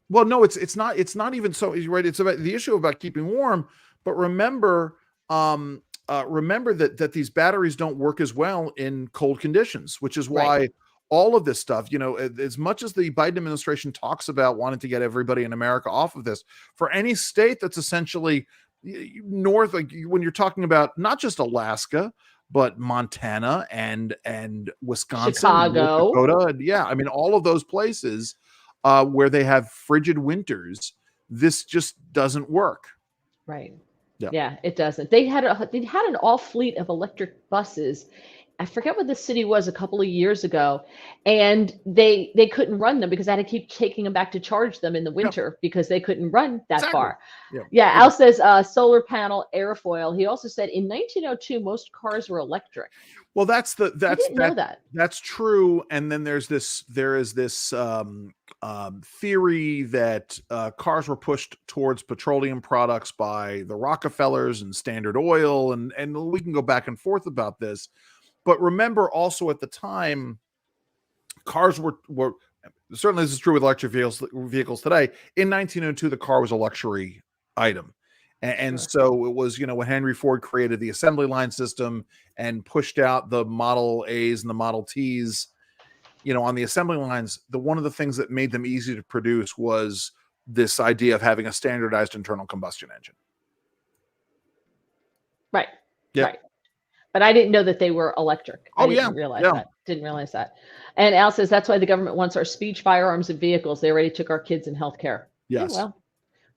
Well, no, it's not even so. Right, it's about the issue about keeping warm. But remember that these batteries don't work as well in cold conditions, which is why all of this stuff, as much as the Biden administration talks about wanting to get everybody in America off of this, for any state that's essentially north, like when you're talking about not just Alaska, but Montana and Wisconsin, Chicago, North Dakota, all of those places where they have frigid winters, this just doesn't work. Right. Yeah, it doesn't. They had an all fleet of electric buses. I forget what the city was a couple of years ago, and they couldn't run them because I had to keep taking them back to charge them in the winter because they couldn't run that far. Al says solar panel, airfoil. He also said in 1902 most cars were electric. Well, I didn't know that. That's true. And then there is this theory that cars were pushed towards petroleum products by the Rockefellers and Standard Oil, and we can go back and forth about this. But remember also at the time, cars were certainly, this is true with electric vehicles today. In 1902, the car was a luxury item. And so it was, when Henry Ford created the assembly line system and pushed out the Model A's and the Model T's, on the assembly lines, one of the things that made them easy to produce was this idea of having a standardized internal combustion engine. Right. Yeah. Right. But I didn't know that they were electric. I didn't realize that. Didn't realize that. And Al says that's why the government wants our speech, firearms, and vehicles. They already took our kids in healthcare. Yes. Yeah, well,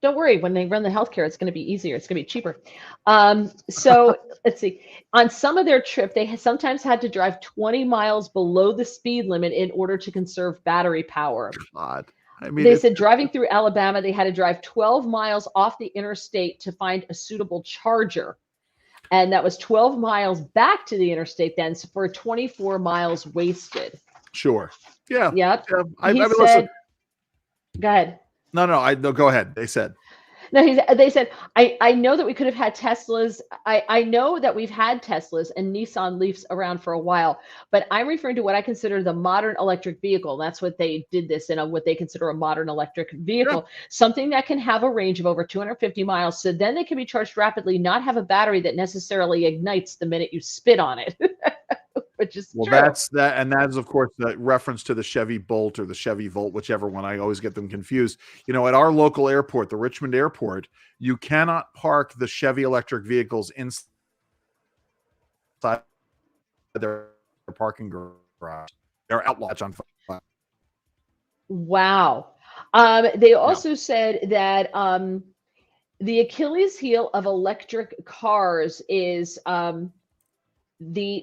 don't worry. When they run the healthcare, it's going to be easier. It's going to be cheaper. So let's see. On some of their trip, they sometimes had to drive 20 miles below the speed limit in order to conserve battery power. God. I mean, They said driving through Alabama, they had to drive 12 miles off the interstate to find a suitable charger. And that was 12 miles back to the interstate then, so for 24 miles wasted. sure. Yeah. Yep. Yeah. He mean, said, listen, go ahead. No, go ahead. They said. No, they said, I know that we could have had Teslas. I know that we've had Teslas and Nissan Leafs around for a while, but I'm referring to what I consider the modern electric vehicle. That's what they did this in, what they consider a modern electric vehicle, something that can have a range of over 250 miles. So then they can be charged rapidly, not have a battery that necessarily ignites the minute you spit on it. Which is well, true. that's that, and that is of course the reference to the Chevy Bolt or the Chevy Volt, whichever one. I always get them confused. You know, at our local airport, the Richmond Airport, you cannot park the Chevy electric vehicles inside their parking garage. They're outlawed on fire. Wow. They also said that the Achilles heel of electric cars is the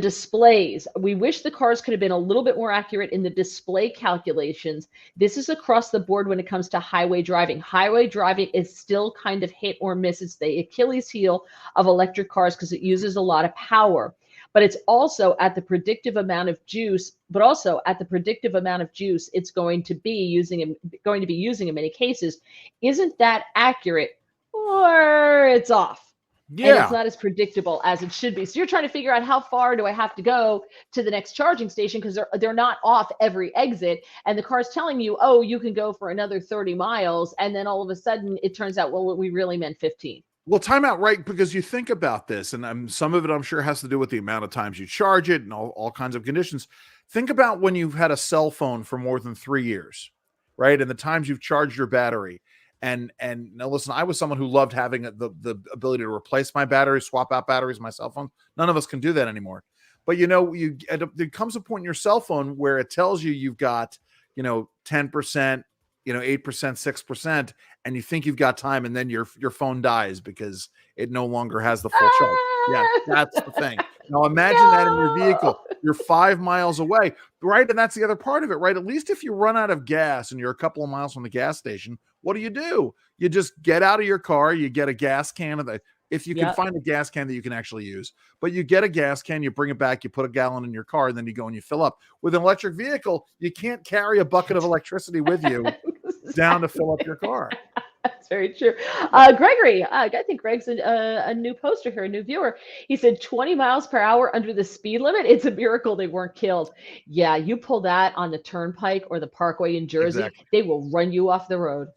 displays. We wish the cars could have been a little bit more accurate in the display calculations. This is across the board when it comes to highway driving. Highway driving is still kind of hit or miss. It's the Achilles heel of electric cars because it uses a lot of power. But it's also at the predictive amount of juice, it's going to be using in many cases. Isn't that accurate, or it's off? Yeah. And it's not as predictable as it should be. So you're trying to figure out how far do I have to go to the next charging station, because they're not off every exit. And the car's telling you, oh, you can go for another 30 miles. And then all of a sudden it turns out, well, we really meant 15. Well, time out, right? Because you think about this, and some of it I'm sure has to do with the amount of times you charge it and all kinds of conditions. Think about when you've had a cell phone for more than 3 years, right? And the times you've charged your battery. And now listen, I was someone who loved having the ability to replace my batteries, swap out batteries, my cell phone. None of us can do that anymore. But there comes a point in your cell phone where it tells you you've got 10%, 8%, 6%, and you think you've got time, and then your phone dies because it no longer has the full charge. Yeah, that's the thing. Now imagine that in your vehicle. You're 5 miles away, right? And that's the other part of it, right? At least if you run out of gas and you're a couple of miles from the gas station, what do? You just get out of your car, you get a gas can if you can find a gas can that you can actually use. But you get a gas can, you bring it back, you put a gallon in your car, and then you go and you fill up. With an electric vehicle, you can't carry a bucket of electricity with you down to fill up your car. That's very true. Gregory, I think Greg's a new poster here, a new viewer. He said 20 miles per hour under the speed limit. It's a miracle they weren't killed. Yeah, you pull that on the Turnpike or the Parkway in Jersey, They will run you off the road.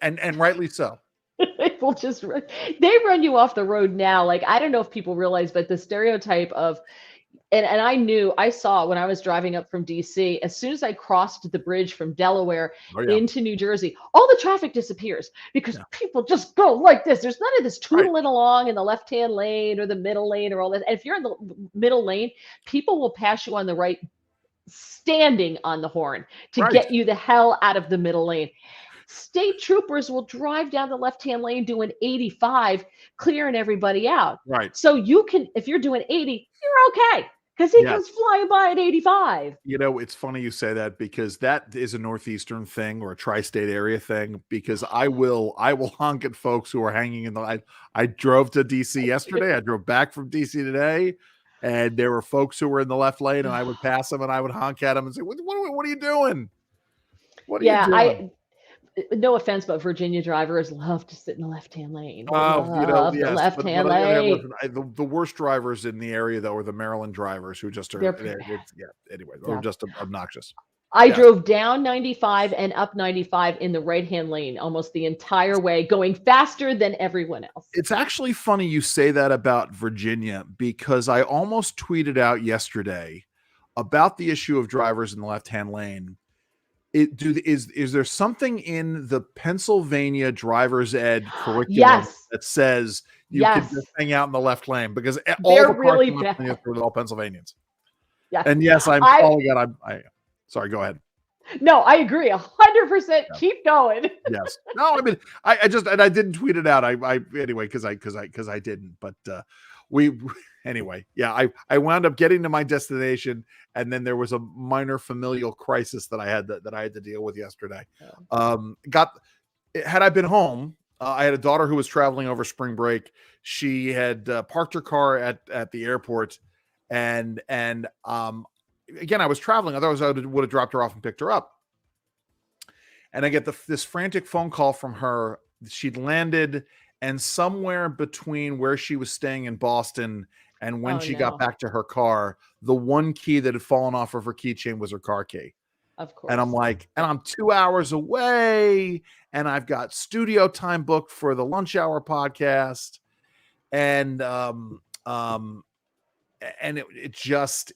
And rightly so. They run you off the road now. Like, I don't know if people realize, but the stereotype of, and I saw when I was driving up from DC, as soon as I crossed the bridge from Delaware into New Jersey, all the traffic disappears because people just go like this. There's none of this tootling along in the left-hand lane or the middle lane or all that. And if you're in the middle lane, people will pass you on the right, standing on the horn to get you the hell out of the middle lane. State troopers will drive down the left-hand lane doing 85, clearing everybody out. Right. So you can, if you're doing 80, you're okay, because he goes flying by at 85. It's funny you say that, because that is a Northeastern thing or a tri-state area thing, because I will honk at folks who are hanging in the I drove to DC yesterday. I drove back from DC today, and there were folks who were in the left lane, and I would pass them and I would honk at them and say, what are you doing? What are you doing? No offense, but Virginia drivers love to sit in the left-hand lane. The left-hand lane. The worst drivers in the area, though, are the Maryland drivers who just are, they're just obnoxious. I drove down 95 and up 95 in the right-hand lane almost the entire way, going faster than everyone else. It's actually funny you say that about Virginia, because I almost tweeted out yesterday about the issue of drivers in the left-hand lane. Is there something in the Pennsylvania driver's ed curriculum that says you can just hang out in the left lane? Because all the really cars are all Pennsylvanians. Yes. And yes, I'm calling it. Sorry, go ahead. No, I agree 100%. Yeah. Keep going. Yes. No, I mean, I didn't tweet it out. Anyway, because I didn't. But we anyway, yeah, I wound up getting to my destination, and then there was a minor familial crisis that I had to deal with yesterday. Had I been home, I had a daughter who was traveling over spring break. She had parked her car at the airport, and again, I was traveling. Otherwise, I would have dropped her off and picked her up. And I get this frantic phone call from her. She'd landed, and somewhere between where she was staying in Boston and when she got back to her car, the one key that had fallen off of her keychain was her car key. Of course. And I'm like, and I'm 2 hours away, and I've got studio time booked for the lunch hour podcast. And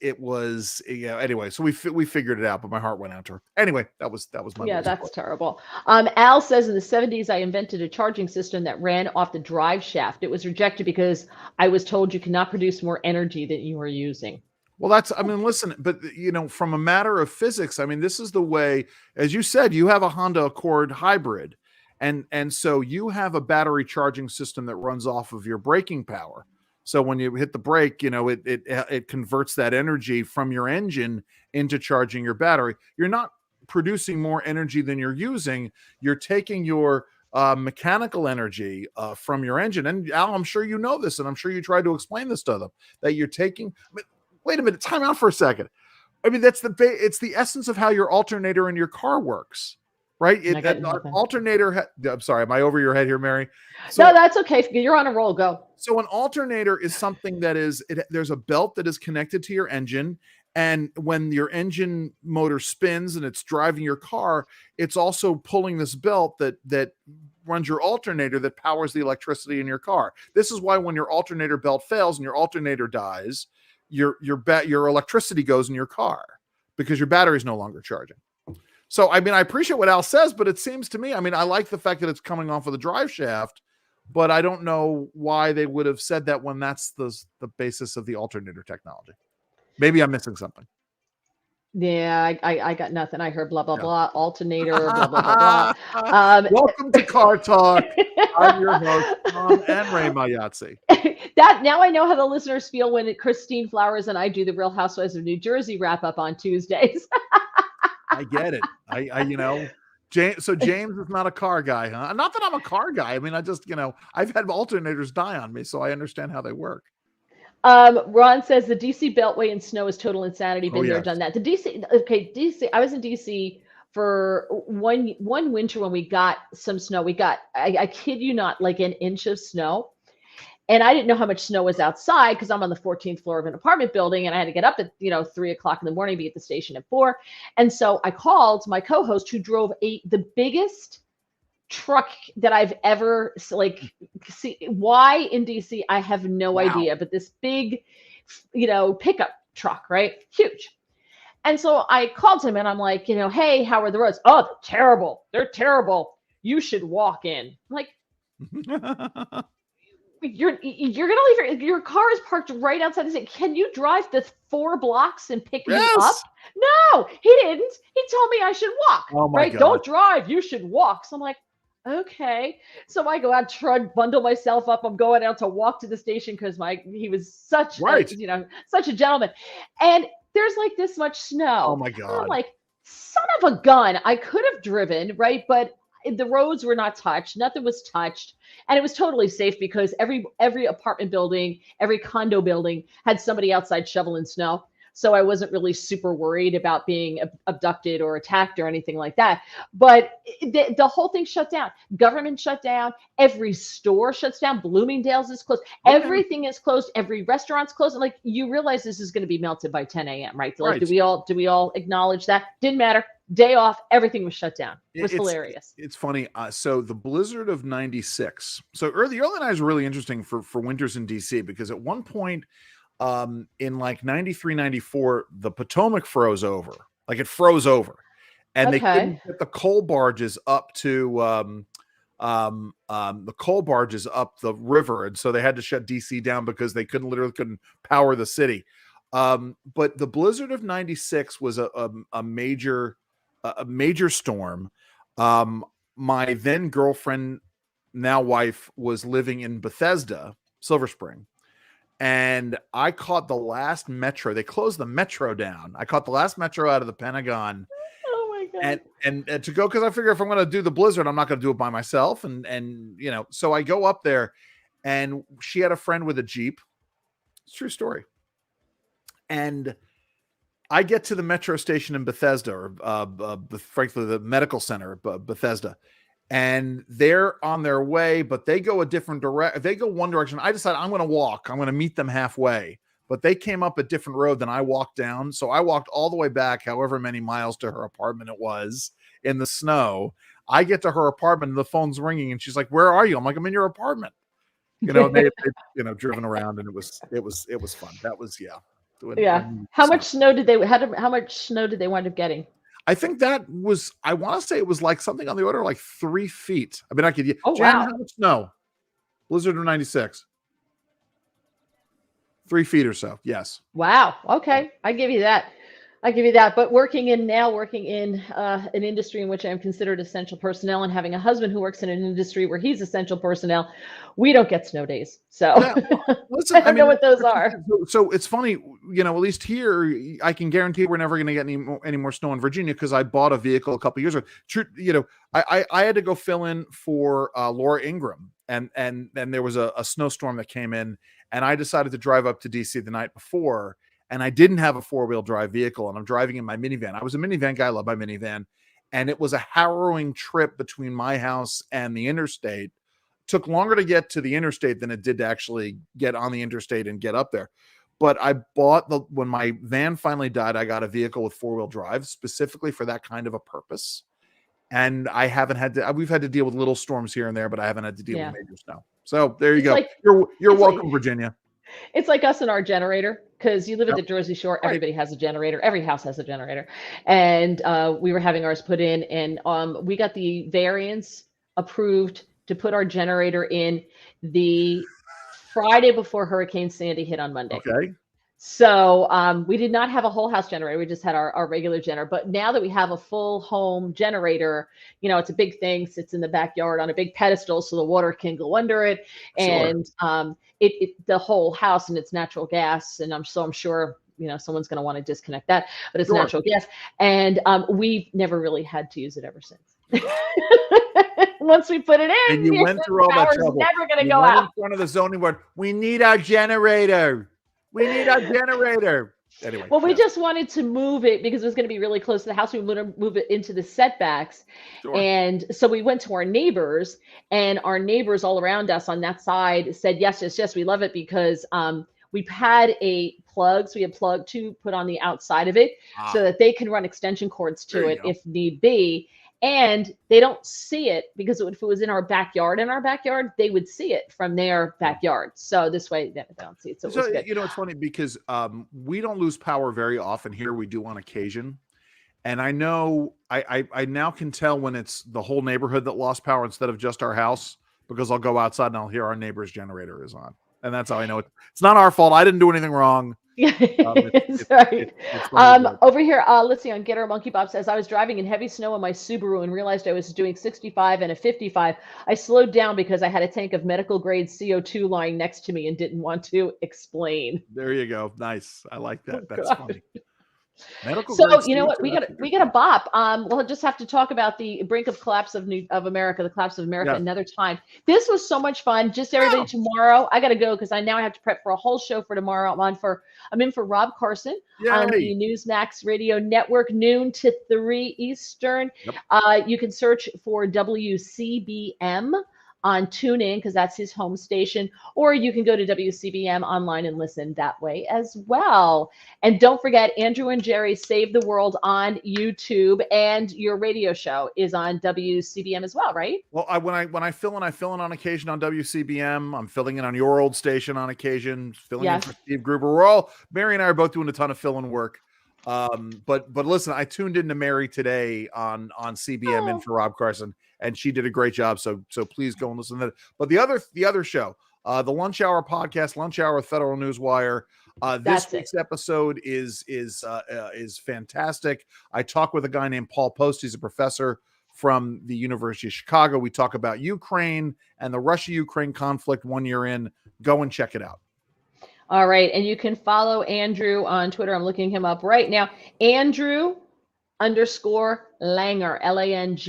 it was, anyway, so we figured it out, but my heart went out to her. Anyway, that was my that's terrible. Al says, in the 70s I invented a charging system that ran off the drive shaft. It was rejected because I was told you cannot produce more energy than you are using. Well, listen, but from a matter of physics, this is the way, as you said, you have a Honda Accord hybrid, and so you have a battery charging system that runs off of your braking power. So when you hit the brake, it converts that energy from your engine into charging your battery. You're not producing more energy than you're using. You're taking your mechanical energy from your engine. And Al, I'm sure you know this, and I'm sure you tried to explain this to them, that you're taking. Wait a minute, time out for a second. That's it's the essence of how your alternator in your car works. Right? Alternator. I'm sorry. Am I over your head here, Mary? No, that's okay. You're on a roll. Go. So an alternator is something that there's a belt that is connected to your engine. And when your engine motor spins and it's driving your car, it's also pulling this belt that runs your alternator that powers the electricity in your car. This is why when your alternator belt fails and your alternator dies, your electricity goes in your car because your battery is no longer charging. So, I appreciate what Al says, but it seems to me, I like the fact that it's coming off of the drive shaft, but I don't know why they would have said that when that's the basis of the alternator technology. Maybe I'm missing something. Yeah, I got nothing. I heard blah, blah, blah, alternator, blah, blah, blah, blah. Welcome to Car Talk. I'm your host, Tom and Ray Mayatsi. Now I know how the listeners feel when Christine Flowers and I do the Real Housewives of New Jersey wrap up on Tuesdays. I get it. So James is not a car guy, huh? Not that I'm a car guy. I just, I've had alternators die on me, so I understand how they work. Ron says the DC Beltway in snow is total insanity. Been there, done that. The DC. I was in DC for one winter when we got some snow. We got, I kid you not, like an inch of snow. And I didn't know how much snow was outside because I'm on the 14th floor of an apartment building, and I had to get up at 3 o'clock in the morning, be at the station at 4. And so I called my co-host, who drove the biggest truck that I've ever see. Why in DC? I have no idea, but this big, pickup truck, right? Huge. And so I called him and I'm like, hey, how are the roads? Oh, they're terrible. They're terrible. You should walk in. I'm like, you're gonna leave your car is parked right outside the city. Can you drive the 4 blocks and pick me up? No, he didn't. He told me I should walk. Oh my God. Don't drive. You should walk. So I'm like, okay. So I go out, try to bundle myself up. I'm going out to walk to the station because he was such such a gentleman. And there's like this much snow. Oh my God. And I'm like, son of a gun. I could have driven, right? But the roads were not touched. Nothing was touched. And it was totally safe because every apartment building, every condo building had somebody outside shoveling snow. So I wasn't really super worried about being abducted or attacked or anything like that. But the whole thing shut down. Government shut down. Every store shuts down. Bloomingdale's is closed. Okay. Everything is closed. Every restaurant's closed. And like, you realize this is going to be melted by 10 a.m., right? Like, do we all acknowledge that? Didn't matter. Day off. Everything was shut down. It was hilarious. It's funny. So the blizzard of 96. So the early nights were really interesting for winters in DC, because at one point, in like 93, 94, the Potomac froze over. Like, it froze over, and they couldn't get the coal barges up to the coal barges up the river, and so they had to shut DC down because they couldn't power the city. But the blizzard of 96 was a major storm. My then girlfriend, now wife, was living in Bethesda, Silver Spring. and I caught the last metro. They closed the metro down. I caught the last metro out of the Pentagon. Oh my God. And to go, because I figure if I'm going to do the blizzard, I'm not going to do it by myself. And so I go up there, and she had a friend with a Jeep. It's a true story. And I get to the metro station in Bethesda, or frankly, the medical center, Bethesda, and they're on their way, but they go a different direction. They go one direction. I decide I'm going to walk. I'm going to meet them halfway, but they came up a different road than I walked down. So I walked all the way back, however many miles to her apartment it was in the snow. I get to her apartment and the phone's ringing, and she's like, "Where are you?" I'm like, "I'm in your apartment." They driven around, and it was fun. That was, yeah. How much snow did they wind up getting? I think that was, I want to say it was like something on the order of like 3 feet. I mean, I could, Oh, Jan, wow. how much snow? Blizzard of 96. 3 feet or so. Yes. Wow. Okay. I give you that. But working in an industry in which I'm considered essential personnel, and having a husband who works in an industry where he's essential personnel, we don't get snow days. So yeah, listen, I don't know what those are. So it's funny, at least here, I can guarantee we're never going to get any more snow in Virginia, because I bought a vehicle a couple years ago. I had to go fill in for Laura Ingram, and there was a snowstorm that came in, and I decided to drive up to DC the night before. And I didn't have a 4-wheel drive vehicle, and I'm driving in my minivan. I was a minivan guy. I love my minivan. And it was a harrowing trip between my house and the interstate. Took longer to get to the interstate than it did to actually get on the interstate and get up there. But I bought when my van finally died, I got a vehicle with 4-wheel drive specifically for that kind of a purpose. And I haven't we've had to deal with little storms here and there, but I haven't had to deal with major snow. So there you go. You're welcome, Virginia. It's like us and our generator, because you live at the Jersey Shore. Everybody has a generator. Every house has a generator. And we were having ours put in, and we got the variance approved to put our generator in the Friday before Hurricane Sandy hit on Monday. Okay. So we did not have a whole house generator. We just had our regular generator. But now that we have a full home generator, it's a big thing. Sits in the backyard on a big pedestal, so the water can go under it. Sure. And the whole house, and it's natural gas. And I'm sure someone's going to want to disconnect that, but it's natural gas. And we've never really had to use it ever since. Once we put it in, and you went through all that trouble. Never going to go out in front of the zoning board. We need our generator. Anyway. Well, we just wanted to move it because it was going to be really close to the house. We wanted to move it into the setbacks. Sure. And so we went to our neighbors, and our neighbors all around us on that side said, yes, we love it, because we've had we had plug to put on the outside of it so that they can run extension cords to it if need be. And they don't see it, because if it was in our backyard, they would see it from their backyard. So this way they don't see it. So it's funny because we don't lose power very often here. We do on occasion. And I know I now can tell when it's the whole neighborhood that lost power instead of just our house, because I'll go outside and I'll hear our neighbor's generator is on. And that's how I know it's not our fault. I didn't do anything wrong. It's right. Over here, let's see, on Get Our Monkey Bob says, I was driving in heavy snow in my Subaru and realized I was doing 65 and a 55. I slowed down because I had a tank of medical grade CO2 lying next to me and didn't want to explain. There you go. Nice. I like that. That's funny. So you know what, we got a bop. We'll just have to talk about the brink of collapse of America, the collapse of America, another time. This was so much fun. Just everybody, tomorrow I got to go because I have to prep for a whole show for tomorrow. I'm in for Rob Carson on the Newsmax Radio Network, noon to 3 Eastern. You can search for WCBM on TuneIn, because that's his home station, or you can go to WCBM online and listen that way as well. And don't forget, Andrew and Jerry Save the World on YouTube, and your radio show is on WCBM as well, right? Well, when I fill in on occasion on WCBM. I'm filling in on your old station on occasion, filling in for Steve Gruber. Mary and I are both doing a ton of fill-in work. But listen, I tuned into Mary today on CBM in for Rob Carson, and she did a great job. So please go and listen to that. But the other show, the Lunch Hour podcast, Lunch Hour with Federal Newswire. This week's episode is fantastic. I talk with a guy named Paul Post. He's a professor from the University of Chicago. We talk about Ukraine and the Russia-Ukraine conflict 1 year in. Go and check it out. All right. And you can follow Andrew on Twitter. I'm looking him up right now. Andrew underscore Langer,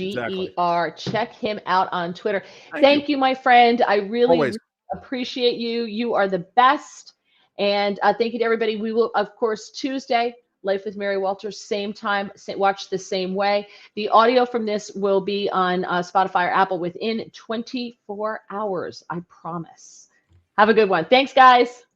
Exactly. Langer. Check him out on Twitter. Thank you. Thank you, my friend. I really, Always. really appreciate you. You are the best. And thank you to everybody. We will, of course, Tuesday, Life with Mary Walters, same time, watch the same way. The audio from this will be on Spotify or Apple within 24 hours. I promise. Have a good one. Thanks, guys.